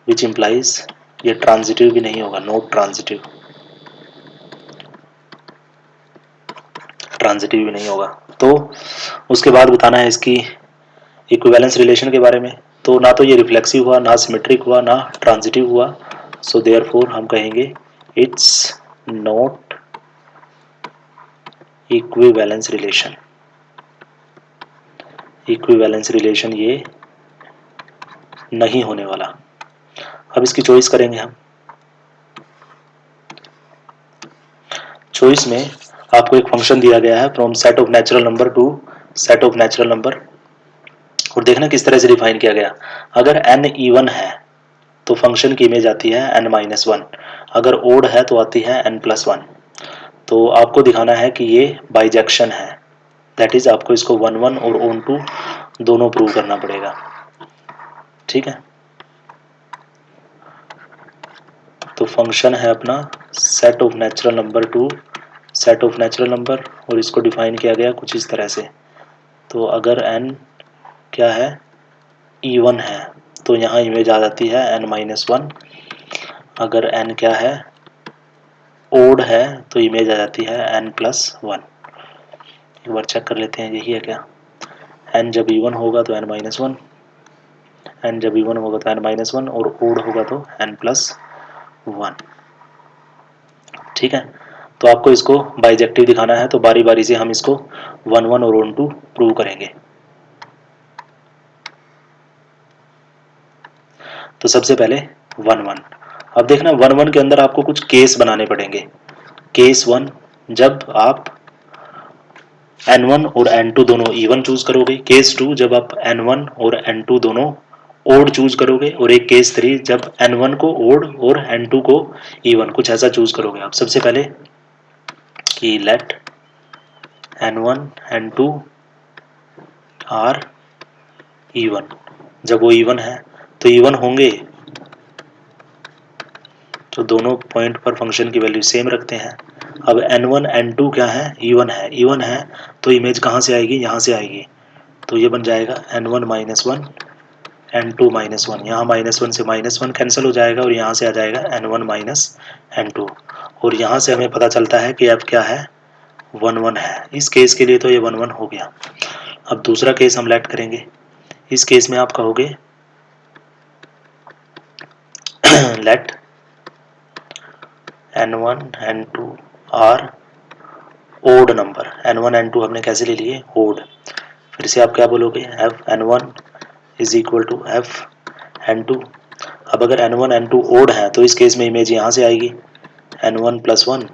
विच इम्प्लाइज ये ट्रांजिटिव भी नहीं होगा, नॉट ट्रांजिटिव, ट्रांजिटिव भी नहीं होगा। तो उसके बाद बताना है इसकी इक्विवेलेंस रिलेशन के बारे में। तो ना तो ये रिफ्लेक्सिव हुआ, ना सिमेट्रिक हुआ, ना ट्रांजिटिव हुआ। सो देयरफॉर हम कहेंगे it's not equivalence relation, equivalence relation ये नहीं होने वाला। अब इसकी चॉइस करेंगे हम। चॉइस में आपको एक फंक्शन दिया गया है from set of natural number to set of natural number, और देखना किस तरह से डिफाइन किया गया। अगर n इवन है तो फंक्शन की इमेज आती है n-1, अगर ओड है तो आती है n+1। तो आपको दिखाना है कि ये बाइजेक्शन है, दैट इज आपको इसको 1 1 और ऑन टू दोनों प्रूव करना पड़ेगा, ठीक है। तो फंक्शन है अपना set of natural number to set of natural number, और इसको डिफाइन किया गया कुछ इस तरह से। तो अगर n क्या है, इवन है, तो यहाँ इमेज आ जाती है n-1। अगर n क्या है, ओड है, तो इमेज आ जाती है n+1। एक बार चेक कर लेते हैं यही है क्या। n जब इवन होगा तो n-1, n जब इवन होगा तो n-1 और ओड होगा तो n+1, ठीक है। तो आपको इसको बाइजेक्टिव दिखाना है, तो बारी बारी से हम इसको 1 1 और ऑन टू प्रूव करेंगे। तो सबसे पहले 1 1। अब देखना 1 1 के अंदर आपको कुछ केस बनाने पड़ेंगे। केस 1 जब आप n1 और n2 दोनों इवन चूज करोगे, केस 2 जब आप n1 और n2 दोनों ओड चूज करोगे, और एक केस 3 जब n1 को ओड और n2 को इवन, कुछ ऐसा चूज करोगे आप। सबसे पहले कि late n1 n2 are even. जब वो इवन है तो इवन होंगे तो दोनों पॉइंट पर फंक्शन की वैल्यू सेम रखते हैं। अब n1 n2 क्या है, इवन है। इवन है तो इमेज कहाँ से आएगी, यहाँ से आएगी। तो ये बन जाएगा n1 minus one n2 minus one. यहाँ माइनस वन से माइनस वन कैंसिल हो जाएगा और यहाँ से आ जाएगा n1 माइनस n2। और यहाँ से हमें पता चलता है कि अब क्या है, 1 1 है। इस केस के लिए तो ये 1 1 हो गया। अब दूसरा केस हम लेट करेंगे। इस केस में आप कहोगे late n1 n2 are odd number. n1 n2 हमने कैसे ले लिए, ओड। फिर से आप क्या बोलोगे, f n1 is equal to f n2। अब अगर n1 n2 ओड है तो इस केस में इमेज यहाँ से आएगी n1 प्लस वन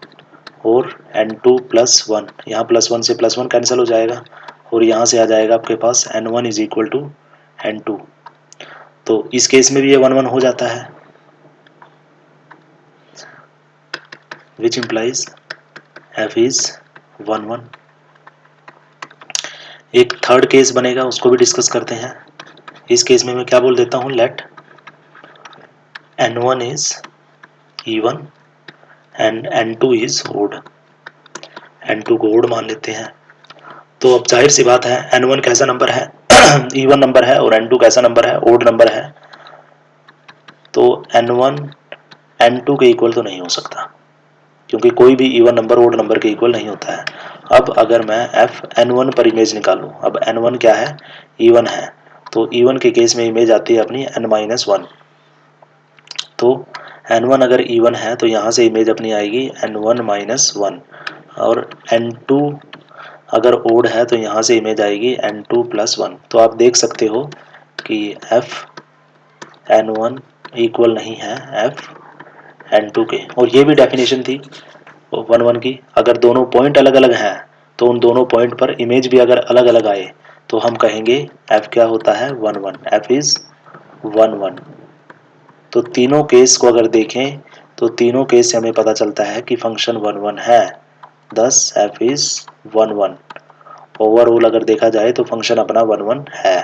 और n2 प्लस वन। यहाँ प्लस वन से प्लस वन कैंसिल हो जाएगा और यहाँ से आ जाएगा आपके पास n1 is equal to n2। तो इस केस में भी ये 1 1 हो जाता है, विच इम्प्लाइज f इज 1 1। एक थर्ड केस बनेगा, उसको भी डिस्कस करते हैं। इस केस में मैं क्या बोल देता हूँ, let n1 is even and n2 is odd. n2 को ओड मान लेते हैं। तो अब जाहिर सी बात है n1 कैसा नंबर है, इवन नंबर है, और n2 कैसा नंबर है, ओड नंबर है। तो n1 n2 के इक्वल तो नहीं हो सकता, क्योंकि कोई भी इवन नंबर ओड नंबर के इक्वल नहीं होता है। अब अगर मैं एफ n1 पर इमेज निकालूं, अब n1 क्या है, इवन है। तो इवन के केस में इमेज आती है अपनी n माइनस वन। तो n1 अगर इवन है तो यहाँ से इमेज अपनी आएगी n1 माइनस वन, और n2 अगर ओड है तो यहाँ से इमेज आएगी n2 प्लस वन। तो आप देख सकते हो कि एफ n1 इक्वल नहीं है एफ n2 के। और ये भी डेफिनेशन थी 1 1 की, अगर दोनों पॉइंट अलग अलग हैं तो उन दोनों पॉइंट पर इमेज भी अगर अलग अलग आए तो हम कहेंगे f क्या होता है, 1 1। f is 1 1। तो तीनों केस को अगर देखें तो तीनों केस से हमें पता चलता है कि फंक्शन 1 1 है, thus f इज 1 1। ओवरऑल अगर देखा जाए तो फंक्शन अपना 1 1 है।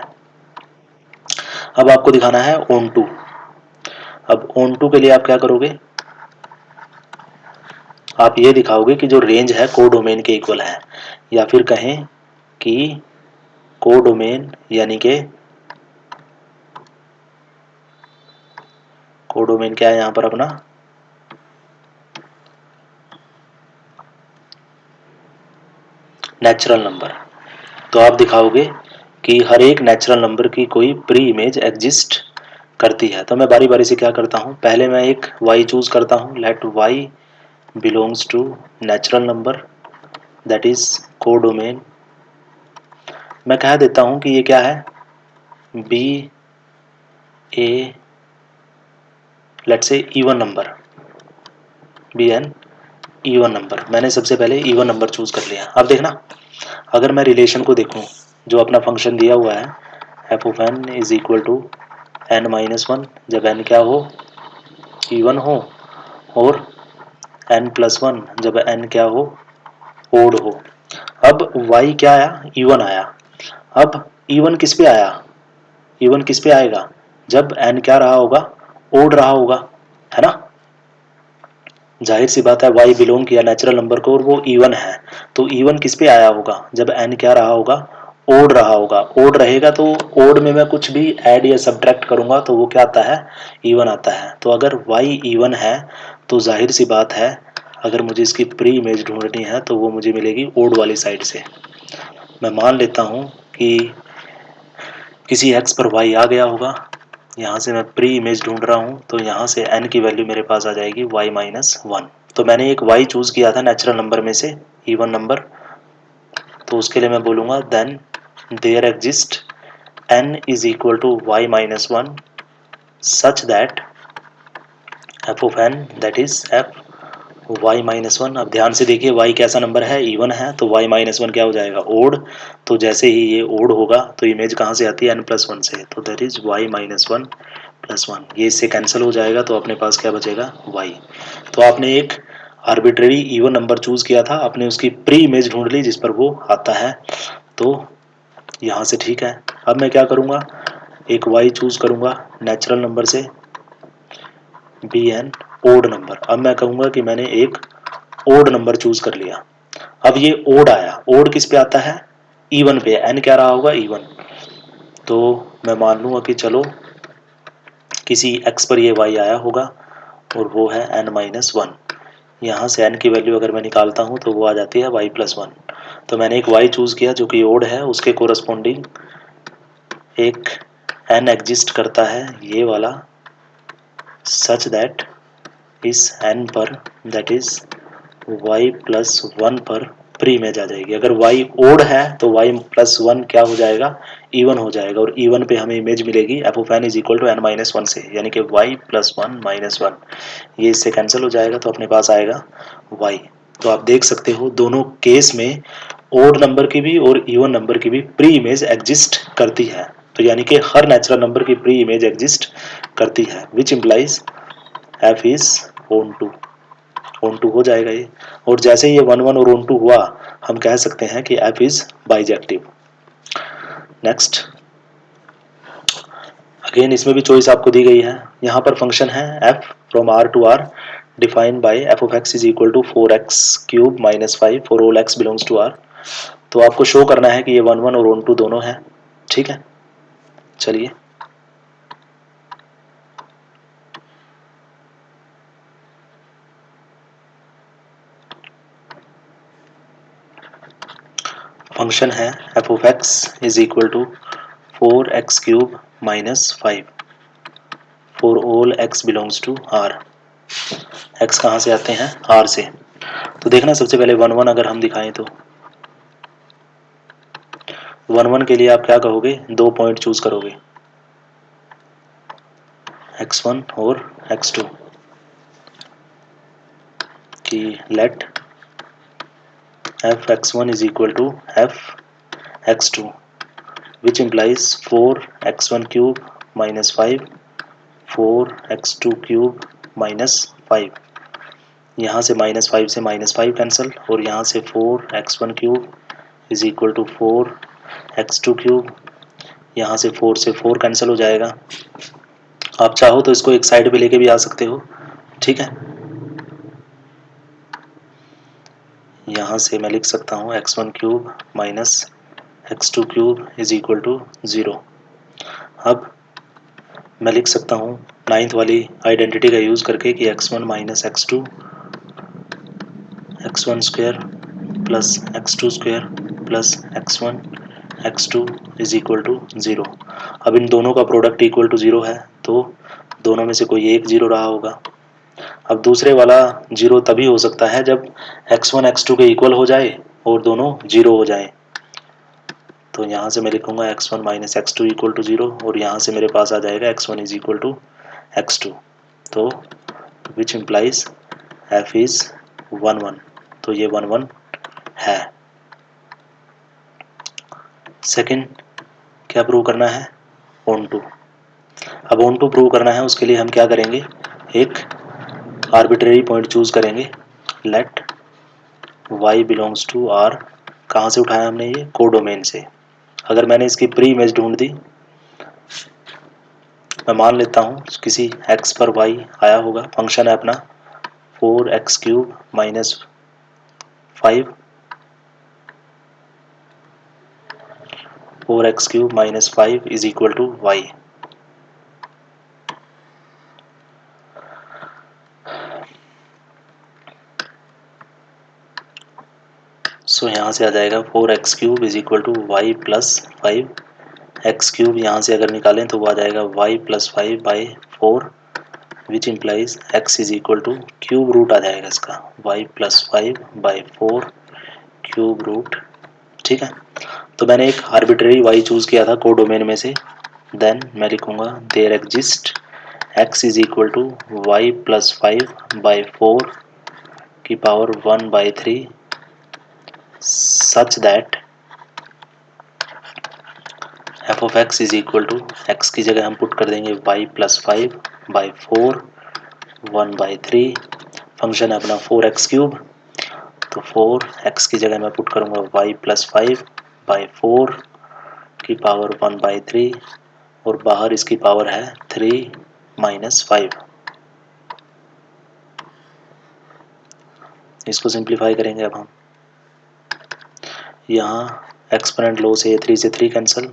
अब आपको दिखाना है ऑन टू। अब ऑन टू के लिए आप क्या करोगे, आप ये दिखाओगे कि जो रेंज है कोडोमेन के इक्वल है, या फिर कहें कि कोडोमेन यानी कि कोडोमेन क्या है यहाँ पर अपना, नेचुरल नंबर। तो आप दिखाओगे कि हर एक नेचुरल नंबर की कोई प्री इमेज एग्जिस्ट करती है। तो मैं बारी बारी से क्या करता हूँ, पहले मैं एक y चूज करता हूँ, let y belongs to natural number that is codomain. मैं कह देता हूँ कि ये क्या है, be a let say even number, be an even number. मैंने सबसे पहले इवन नंबर चूज कर लिया। अब देखना, अगर मैं रिलेशन को देखूं, जो अपना फंक्शन दिया हुआ है f of n is equal to n minus one, जब एन क्या हो, इवन हो, और एन प्लस वन जब एन क्या हो, ओड हो। अब y क्या आया, इवन आया। अब इवन किस पे आया, इवन किस पे आएगा, जब n क्या रहा होगा, ओड रहा होगा, है ना। जाहिर सी बात है y बिलोंग किया नेचुरल नंबर को और वो इवन है, तो इवन किस पे आया होगा, जब n क्या रहा होगा, ओड रहा होगा। ओड रहेगा तो ओड में मैं कुछ भी ऐड या सब्ट्रैक्ट करूंगा तो वो क्या आता है, इवन आता है। तो अगर y इवन है तो जाहिर सी बात है अगर मुझे इसकी प्री इमेज ढूंढनी है तो वो मुझे मिलेगी ओड वाली साइड से। मैं मान लेता हूँ कि किसी x पर y आ गया होगा, यहाँ से मैं प्री इमेज ढूंढ रहा हूँ, तो यहाँ से n की वैल्यू मेरे पास आ जाएगी y माइनस वन। तो मैंने एक y चूज किया था नेचुरल नंबर में से, इवन नंबर। तो उसके लिए मैं बोलूँगा then there exist n is equal to y minus one such that f of n that is f y minus one. अब ध्यान से देखिए y कैसा नंबर है, इवन है, तो y माइनस वन क्या हो जाएगा, ओड। तो जैसे ही ये ओड होगा तो इमेज कहाँ से आती है, n प्लस वन से, तो that is y minus one plus one. ये इससे कैंसिल हो जाएगा तो अपने पास क्या बचेगा, y। तो आपने एक आर्बिट्रेरी इवन नंबर चूज किया था, आपने उसकी प्री इमेज ढूंढ ली जिस पर वो आता है, तो यहाँ से ठीक है। अब मैं क्या करूँगा, एक y चूज करूँगा नेचुरल नंबर से, बी एन ओड नंबर। अब मैं कहूँगा कि मैंने एक ओड नंबर चूज कर लिया। अब ये ओड आया, ओड किस पे आता है, इवन पे, एन क्या रहा होगा, इवन। तो मैं मान लूँगा कि चलो किसी x पर ये y आया होगा और वो है n-1। यहाँ से n की वैल्यू अगर मैं निकालता हूँ तो वो आ जाती है y+1। तो मैंने एक y चूज किया जो कि ओड है, उसके कोरस्पॉन्डिंग एक n एग्जिस्ट करता है ये वाला, सच दैट इस n पर, दैट इज y+1 पर प्री इमेज आ जाएगी। अगर y ओड है तो y+1 क्या हो जाएगा, इवन हो जाएगा, और इवन पे हमें इमेज मिलेगी f of n is equal to n-1 से, यानी कि y+1-1, ये इससे कैंसिल हो जाएगा तो अपने पास आएगा y। तो आप देख सकते हो दोनों केस में ओड नंबर की भी और इवन नंबर की भी प्री इमेज एग्जिस्ट करती है, तो यानी कि हर नेचुरल नंबर की प्री इमेज एग्जिस्ट करती है, which implies f is onto हो जाएगा ये। और जैसे ही ये 1-1 और ऑन टू हुआ, हम कह सकते हैं कि f is bijective. Next, again इसमें भी चॉइस आपको दी गई है। यहाँ पर फंक्शन है f from r to r defined by f of x is equal to 4x³ - 5 for all x belongs to r। तो आपको शो करना है कि ये 1-1 और ऑन टू दोनों है, ठीक है। चलिए फंक्शन है f of x is equal to 4x³ - 5 for all x belongs to r। x कहाँ से आते हैं, r से। तो देखना सबसे पहले 1-1 अगर हम दिखाएं तो 1-1 के लिए आप क्या कहोगे, दो पॉइंट चूज करोगे, x1 और x2, कि let f(x1) is equal to f(x2) which implies 4x1³ - 5 4x2³ - 5। यहाँ से -5 से -5 कैंसिल, और यहाँ से 4x1³ is equal to 4x2³, यहाँ से 4 से 4 कैंसिल हो जाएगा। आप चाहो तो इसको एक साइड पे लेके भी आ सकते हो, ठीक है। यहाँ से मैं लिख सकता हूँ x1³ - x2³ is equal to 0। अब मैं लिख सकता हूँ 9th वाली आइडेंटिटी का यूज़ करके कि x1 - x2 x1² plus x2² plus x1 x2 is equal to 0। अब इन दोनों का प्रोडक्ट इक्वल टू 0 है, तो दोनों में से कोई एक 0 रहा होगा। अब दूसरे वाला 0 तभी हो सकता है जब x1 x2 के इक्वल हो जाए और दोनों 0 हो जाए। तो यहाँ से मैं लिखूँगा x1 - x2 इक्वल टू 0, और यहाँ से मेरे पास आ जाएगा x1 is equal to x2। तो विच इम्प्लाइज f इज 1-1, तो ये 1-1 है। सेकंड क्या प्रूव करना है, ऑन टू। अब ऑन टू प्रूव करना है, उसके लिए हम क्या करेंगे, एक आर्बिट्रेरी पॉइंट चूज करेंगे, let y belongs to r। कहाँ से उठाया हमने, ये कोडोमेन से। अगर मैंने इसकी प्री इमेज ढूंढ दी, मैं मान लेता हूँ किसी x पर y आया होगा, फंक्शन है अपना 4x³ - 5 4x³ - 5 is equal to y। So यहाँ से आ जाएगा 4x³ is equal to y plus 5, x³ यहाँ से अगर निकालें तो वो आ जाएगा y plus 5 by 4, which implies x is equal to cube root आ जाएगा इसका, y plus 5 by 4 cube root, ठीक है। तो मैंने एक आर्बिट्रेरी y चूज किया था कोडोमेन में से, देन मैं लिखूंगा there exist x is equal to y plus 5 by 4 की power 1/3 such that f of x is equal to, x की जगह हम पुट कर देंगे y प्लस 5 बाई 4 1/3। फंक्शन है अपना 4x³ तो 4x की जगह मैं पुट करूँगा y + 5 बाई 4 की पावर 1/3 और बाहर इसकी पावर है 3 - 5। इसको सिंप्लीफाई करेंगे अब हम। यहाँ एक्सपोनेंट लो से 3 से 3 कैंसिल,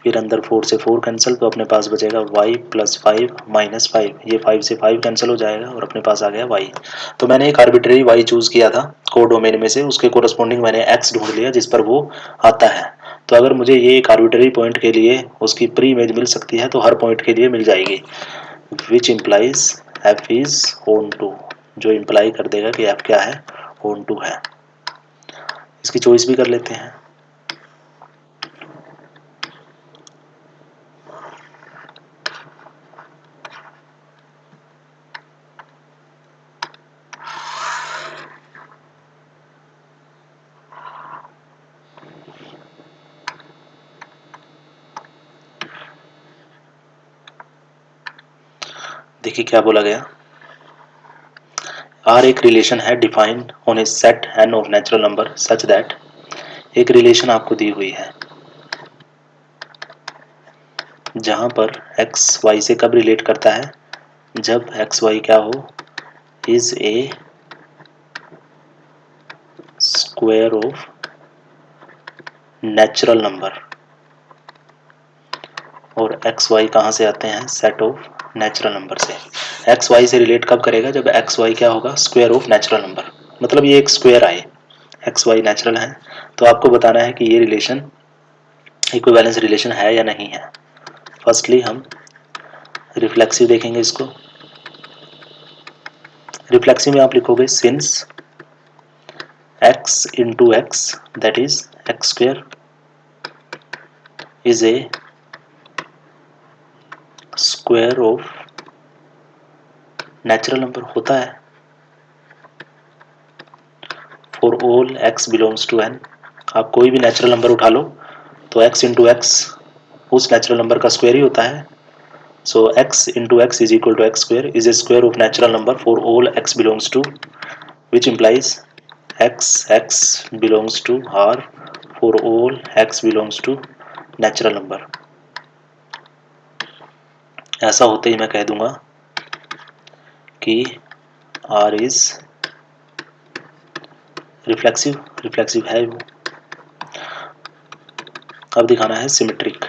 फिर अंदर 4 से 4 कैंसिल, तो अपने पास बचेगा y + 5 - 5। ये 5 से 5 कैंसिल हो जाएगा और अपने पास आ गया y। तो मैंने एक आर्बिट्रेरी y चूज़ किया था कोडोमेन में से, उसके कोरस्पॉन्डिंग मैंने x ढूंढ लिया जिस पर वो आता है। तो अगर मुझे ये एक आर्बिट्रेरी पॉइंट के लिए उसकी प्री इमेज मिल सकती है तो हर पॉइंट के लिए मिल जाएगी। Which implies f is onto, जो इम्प्लाई कर देगा कि f क्या है, ऑन टू है। इसकी चॉइस भी कर लेते हैं। देखिए क्या बोला गया, आर एक रिलेशन है defined on A set n of natural number such that, एक रिलेशन आपको दी हुई है जहां पर x y से कब रिलेट करता है, जब x y क्या हो, is a square of natural number, और एक्स वाई कहाँ से आते हैं, सेट ऑफ नेचुरल नंबर से। एक्स वाई से रिलेट कब करेगा, जब एक्स वाई क्या होगा, स्क्वायर ऑफ नेचुरल नंबर, मतलब ये एक स्क्वायर आए, एक्स वाई नेचुरल है। तो आपको बताना है कि ये रिलेशन इक्विवेलेंस रिलेशन है या नहीं है। फर्स्टली हम रिफ्लेक्सिव देखेंगे इसको। रिफ्लेक्सिव में आप लिखोगे since x into x that is x square is a square of natural number होता है for all x belongs to n। आप कोई भी नेचुरल नंबर उठा लो तो x इंटू एक्स उस नेचुरल नंबर का स्क्वायर ही होता है। So x into x is equal to x square is a square of natural number for all x belongs to, which implies x belongs to r for all x belongs to natural number. ऐसा होते ही मैं कह दूंगा कि r is reflexive, reflexive है वो। अब दिखाना है सिमेट्रिक,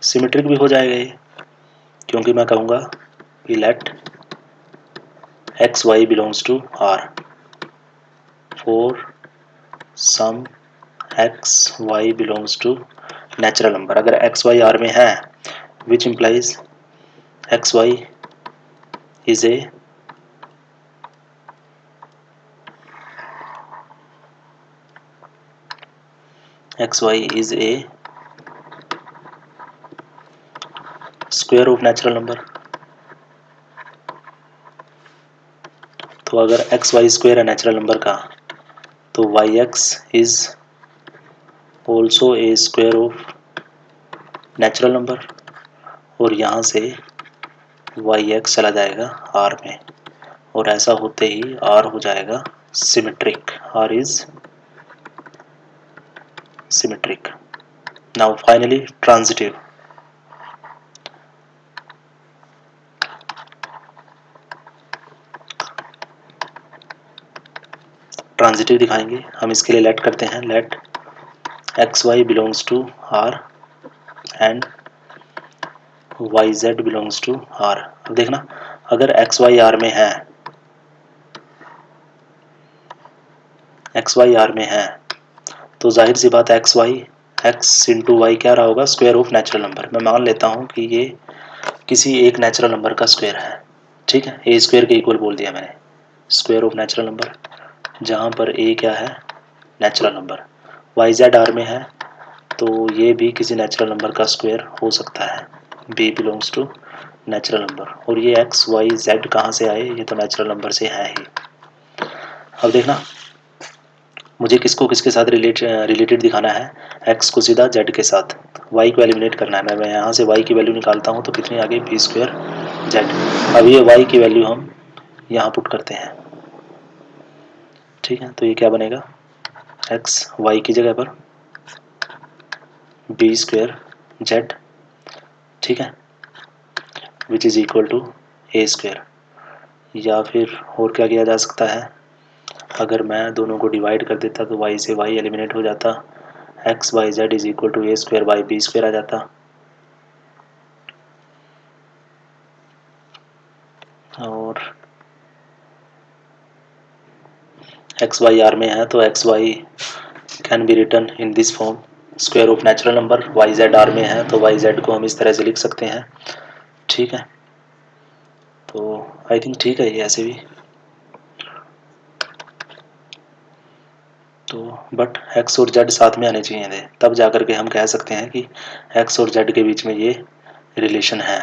सिमेट्रिक भी हो जाएगा ये, क्योंकि मैं कहूँगा कि let x y belongs to R for some x y belongs to natural number. अगर एक्स वाई आर में है which implies x y is a square of natural number. तो अगर एक्स वाई स्क्वायर है नेचुरल नंबर का तो y x is also a square of natural number, और यहाँ से वाई एक्स चला जाएगा आर में, और ऐसा होते ही आर हो जाएगा symmetric. R is symmetric. Now finally transitive. Transitive दिखाएंगे हम, इसके लिए लेट करते हैं, let x y belongs to R and y z belongs to R. अब देखना, अगर एक्स वाई आर में है, एक्स वाई आर में है तो जाहिर सी बात है x y x into y क्या रहा होगा, स्क्वायर ऑफ नेचुरल नंबर। मैं मान लेता हूँ कि ये किसी एक नेचुरल नंबर का स्क्वायर है, ठीक है, ए स्क्वायर के इक्वल बोल दिया मैंने, स्क्वायर ऑफ नेचुरल नंबर, जहाँ पर ए क्या है, natural number. Y z R में है तो ये भी किसी नेचुरल नंबर का स्क्वायर हो सकता है, b belongs to natural number. और ये एक्स वाई जेड कहाँ से आए, ये तो नेचुरल नंबर से है ही। अब देखना मुझे किसको किसके साथ रिलेटेड दिखाना है, एक्स को सीधा जेड के साथ, वाई को एलिमिनेट करना है। मैं यहाँ से वाई की वैल्यू निकालता हूँ तो कितनी आ गई, बी स्क्वायर जेड। अब ये वाई की वैल्यू हम यहाँ पुट करते हैं, ठीक है। तो ये क्या बनेगा, एक्स वाई की जगह पर बी स्क्वायर जेड, ठीक है, which is equal to a square. या फिर और क्या किया जा सकता है, अगर मैं दोनों को डिवाइड कर देता तो y से y एलिमिनेट हो जाता, x y z is equal to a square by b square आ जाता। और एक्स वाई आर में है तो x y can be written in this form square of natural number, y z R में है तो वाई जेड को हम इस तरह से लिख सकते हैं, ठीक है। तो आई थिंक ठीक है ये ऐसे भी। तो बट एक्स और जेड साथ में आने चाहिए थे, तब जा कर के हम कह सकते हैं कि एक्स और जेड के बीच में ये रिलेशन है,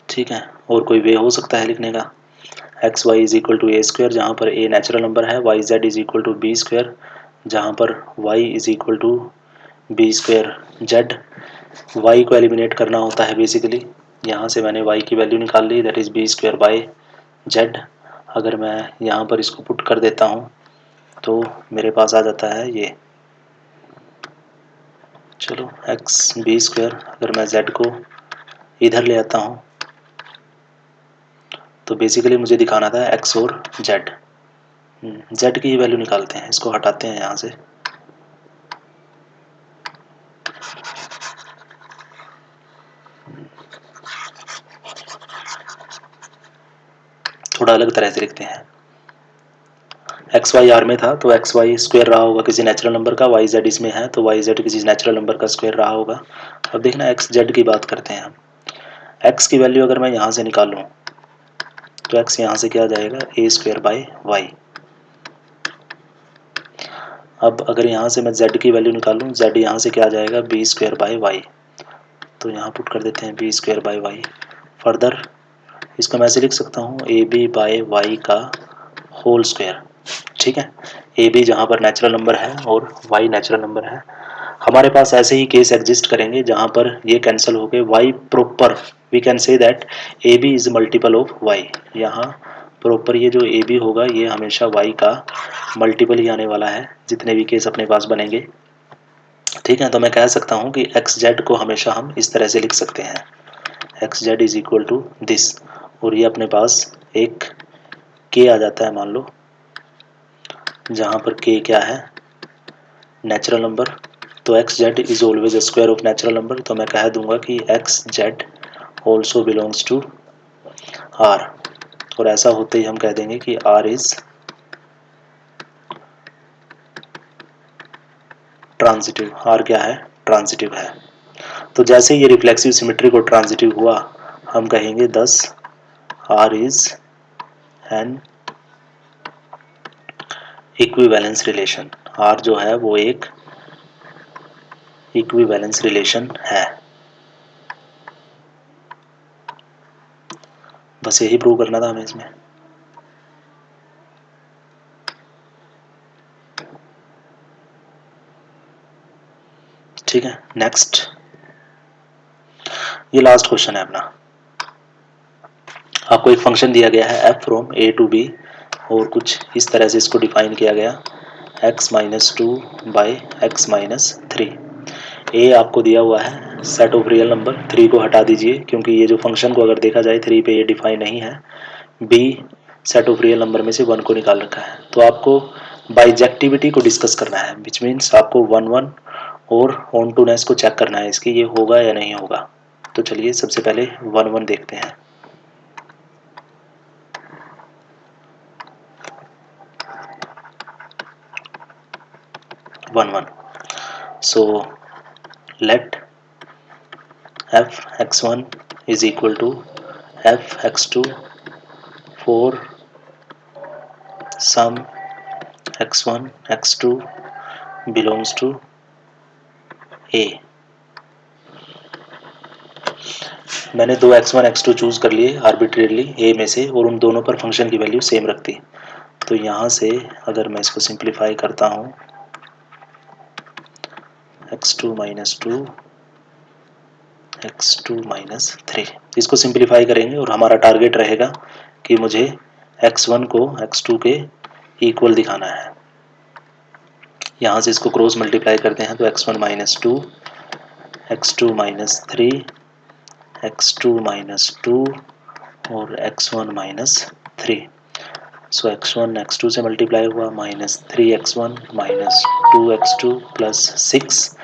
ठीक है। और कोई वे हो सकता है लिखने का, x y is equal to a square जहाँ पर ए नेचुरल नंबर है, y z is equal to b square जहाँ पर y is equal to b square z. Y को एलिमिनेट करना होता है बेसिकली, यहाँ से मैंने वाई की वैल्यू निकाल ली, that is b square by z. अगर मैं यहाँ पर इसको पुट कर देता हूँ तो मेरे पास आ जाता है ये, चलो एक्स बी स्क्वायर, अगर मैं जेड को इधर ले आता हूँ तो बेसिकली मुझे दिखाना था एक्स और जेड, जेड की वैल्यू निकालते हैं, इसको हटाते हैं यहाँ से, थोड़ा अलग तरह से लिखते हैं। एक्स वाई आर में था तो एक्स वाई स्क्वायर रहा होगा किसी नेचुरल नंबर का, वाई जेड इसमें है तो वाई जेड किसी नेचुरल नंबर का स्क्वायर रहा होगा। अब देखना एक्स जेड की बात करते हैं हम, एक्स की वैल्यू अगर मैं यहाँ से निकालूँ तो एक्स यहाँ से क्या आ जाएगा, ए स्क्वायर बाई वाई। अब अगर यहाँ से मैं जेड की वैल्यू निकालूँ, जेड यहाँ से क्या आ जाएगा, बी स्क्वायर बाई वाई। तो यहाँ पुट कर देते हैं b square by y. Further इसको मैं ऐसे लिख सकता हूँ ए बी बाई वाई का होल स्क्वायर, ठीक है। ए बी जहाँ पर नेचुरल नंबर है और वाई नेचुरल नंबर है, हमारे पास ऐसे ही केस एग्जिस्ट करेंगे जहाँ पर ये कैंसिल हो गए, y proper we can say that a b is multiple of y. यहाँ प्रॉपर ये जो ए बी होगा ये हमेशा वाई का मल्टीपल ही आने वाला है जितने भी केस अपने पास बनेंगे, ठीक है। तो मैं कह सकता हूँ कि एक्स जेड को हमेशा हम इस तरह से लिख सकते हैं, x z is equal to this, और ये अपने पास एक के आ जाता है मान लो, जहाँ पर के क्या है, नेचुरल नंबर। तो x z is always square of natural number, तो मैं कह दूंगा कि x z also belongs to R, और ऐसा होते ही हम कह देंगे कि आर इज ट्रांजिटिव, आर क्या है, ट्रांजिटिव है। तो जैसे ये रिफ्लेक्सिव सिमेट्रिक और ट्रांजिटिव हुआ, हम कहेंगे thus R is an equivalence relation, R जो है वो एक इक्विवेलेंस रिलेशन है। बस यही प्रूव करना था हमें इसमें, ठीक है। नेक्स्ट, ये लास्ट क्वेश्चन है अपना। आपको एक फंक्शन दिया गया है f from a to b, और कुछ इस तरह से इसको डिफाइन किया गया, x minus two by x minus three. A आपको दिया हुआ है set of real number, three को हटा दीजिए क्योंकि ये जो फंक्शन को अगर देखा जाए थ्री पे ये डिफाइन नहीं है। B set of real number में से वन को निकाल रखा है, तो आपको बाइजेक्टिविटी को डिस्कस करना है, विच मीन्स आपको वन वन और ऑन टू नेस को चेक करना है इसकी, ये होगा या नहीं होगा। तो चलिए सबसे पहले वन वन देखते हैं। One one, so let f x1 is equal to f x2 for sum x1 x2 belongs to a। मैंने दो x1 x2 चूज कर लिए आर्बिट्रेरली a में से, और उन दोनों पर फंक्शन की वैल्यू सेम रखती। तो यहाँ से अगर मैं इसको सिंप्लीफाई करता हूँ, x2 minus two x2 minus 3। इसको सिंप्लीफाई करेंगे और हमारा टारगेट रहेगा कि मुझे x1 को x2 के इक्वल दिखाना है। यहाँ से इसको क्रॉस मल्टीप्लाई करते हैं तो x1 minus 2, x2 minus 3, x2 minus 2 और x1 माइनस 3। सो x1 x2 से मल्टीप्लाई हुआ, minus 3x1 minus 2x2 plus 6।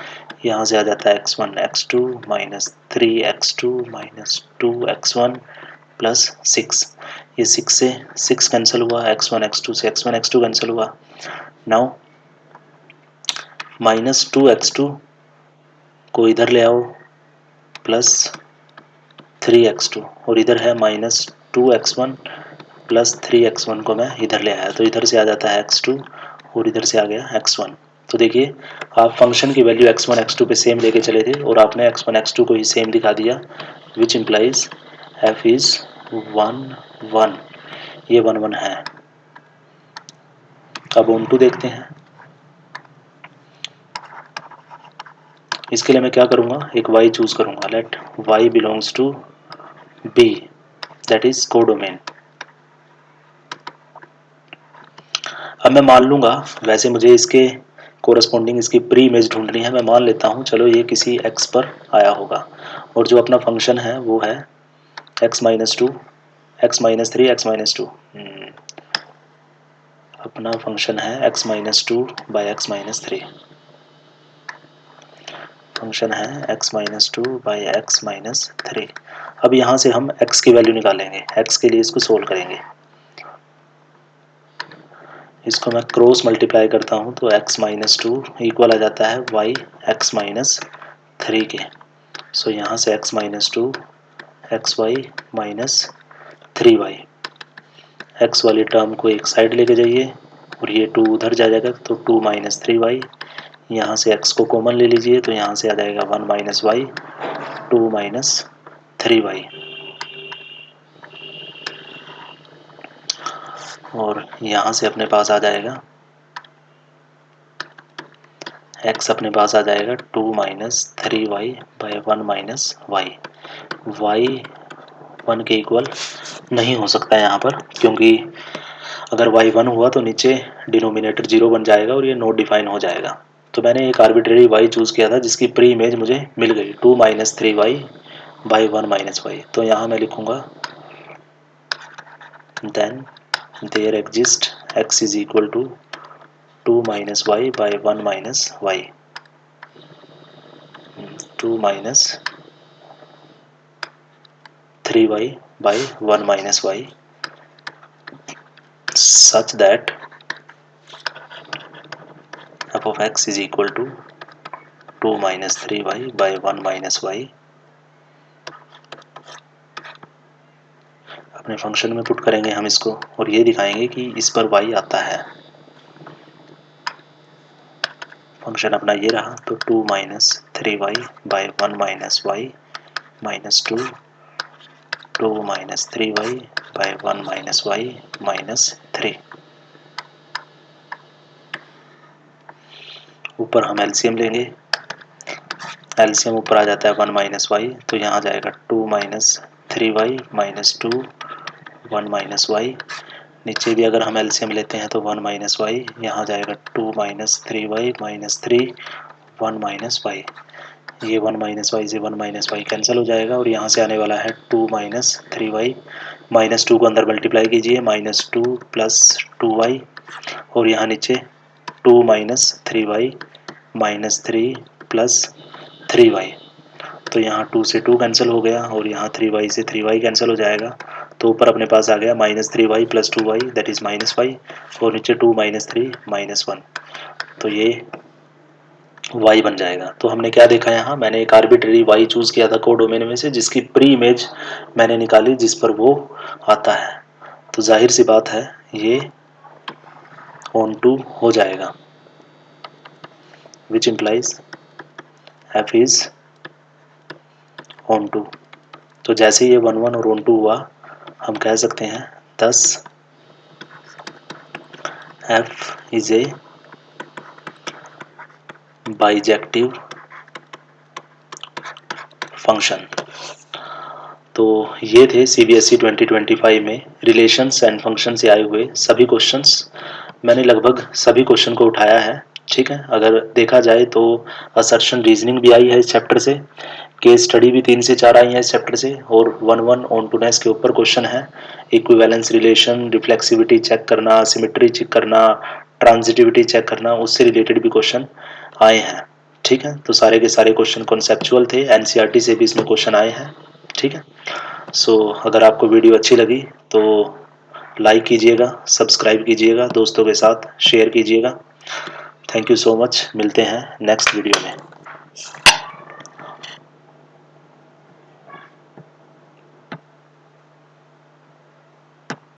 यहाँ से आ जाता है x1 x2 minus 3x2 minus 2x1 plus 6। ये 6 से 6 कैंसिल हुआ, x1 x2 से x1 x2 कैंसिल हुआ। नाउ माइनस 2x2 को इधर ले आओ प्लस 3x2 और इधर है माइनस 2x1 प्लस 3x1 को मैं इधर ले आया तो इधर से आ जाता है x2 और इधर से आ गया x1। तो देखिए आप फंक्शन की वैल्यू x1 x2 पे सेम लेके चले थे और आपने x1 x2 को ही सेम दिखा दिया, विच इम्प्लाइज f इज 1 1। ये 1 1 है। अब ऑन टू देखते हैं। इसके लिए मैं क्या करूँगा, एक y चूज करूँगा। Let y belongs to b, that is codomain. अब मैं मान लूँगा, वैसे मुझे इसके कोरस्पॉन्डिंग इसकी प्री इमेज ढूंढनी है। मैं मान लेता हूँ चलो ये किसी x पर आया होगा और जो अपना फंक्शन है वो है x minus 2, x minus 3, x minus 2। अपना फंक्शन है x minus 2 by x minus 3। Function है x minus 2 by x minus 3। अब यहाँ से हम x की वैल्यू निकालेंगे। x के लिए इसको सोल्व करेंगे। इसको मैं क्रॉस मल्टीप्लाई करता हूँ तो x माइनस 2 इक्वल आ जाता है y x माइनस 3 के। सो यहाँ से x minus 2 x y minus 3y। x वाली टर्म को एक साइड लेके जाइए और ये 2 उधर जाएगा तो 2 माइनस 3y। यहाँ से x को कॉमन ले लीजिए तो यहाँ से आ जाएगा 1 माइनस वाई, 2 माइनस 3y। और यहाँ से अपने पास आ जाएगा x अपने पास आ जाएगा 2 minus 3y by 1 minus y. y 1 के इक्वल नहीं हो सकता यहाँ पर, क्योंकि अगर y 1 हुआ तो नीचे डिनोमिनेटर 0 बन जाएगा और ये नॉट डिफाइन हो जाएगा। तो मैंने एक आर्बिट्रेरी y चूज़ किया था जिसकी प्री इमेज मुझे मिल गई 2 minus 3y by 1 minus Y. तो यहाँ मैं लिखूँगा then there exist x is equal to 2 minus y by 1 minus y. 2 minus 3y by 1 minus y such that f of x is equal to 2 minus 3y by 1 minus y। अपने function में put करेंगे हम इसको और ये दिखाएंगे कि इस पर y आता है। फंक्शन अपना ये रहा तो 2 minus 3y by 1 minus y minus 2 minus 3y by 1 minus y minus 3। ऊपर हम एलसीएम लेंगे। एलसीएम ऊपर आ जाता है 1 माइनस वाई तो यहाँ जाएगा 2 minus 3y minus 2 1 minus Y. नीचे भी अगर हम एलसीएम लेते हैं तो 1 माइनस वाई, यहाँ जाएगा 2 minus 3y minus 3 1 minus Y. ये 1 माइनस वाई से 1 माइनस वाई कैंसिल हो जाएगा और यहाँ से आने वाला है 2 माइनस 3y माइनस 2 को अंदर मल्टीप्लाई कीजिए माइनस 2 प्लस 2y और यहाँ नीचे 2 minus 3y minus 3 plus 3y। तो यहाँ 2 से 2 कैंसिल हो गया और यहाँ 3y से 3y कैंसिल हो जाएगा तो ऊपर अपने पास आ गया minus 3y plus 2y that is minus y और नीचे 2 माइनस 3 माइनस 1। तो ये y बन जाएगा। तो हमने क्या देखा, यहाँ मैंने एक आर्बिट्रेरी y चूज़ किया था कोडोमेन में से जिसकी प्री इमेज मैंने निकाली जिस पर वो आता है। तो जाहिर सी बात है ये ऑन टू हो जाएगा, which implies f is onto. तो जैसे ये 1 1 और ऑन टू हुआ हम कह सकते हैं thus f is a bijective function. तो ये थे CBSE 2025 में रिलेशंस एंड फंक्शन से आए हुए सभी क्वेश्चंस। मैंने लगभग सभी क्वेश्चन को उठाया है, ठीक है। अगर देखा जाए तो असर्शन रीजनिंग भी आई है इस चैप्टर से, केस स्टडी भी 3 से 4 आई है इस चैप्टर से, और 1 ऑनटूनेस के ऊपर क्वेश्चन है। इक्विवेलेंस रिलेशन, रिफ्लेक्सिविटी चेक करना, सिमेट्री चेक करना, ट्रांजिटिविटी चेक करना, उससे रिलेटेड भी क्वेश्चन आए हैं, ठीक है। तो सारे के सारे क्वेश्चन कॉन्सेप्चुअल थे, NCERT से भी इसमें क्वेश्चन आए हैं, ठीक है। सो अगर आपको वीडियो अच्छी लगी तो लाइक कीजिएगा, सब्सक्राइब कीजिएगा, दोस्तों के साथ शेयर कीजिएगा। थैंक यू सो मच, मिलते हैं नेक्स्ट वीडियो में।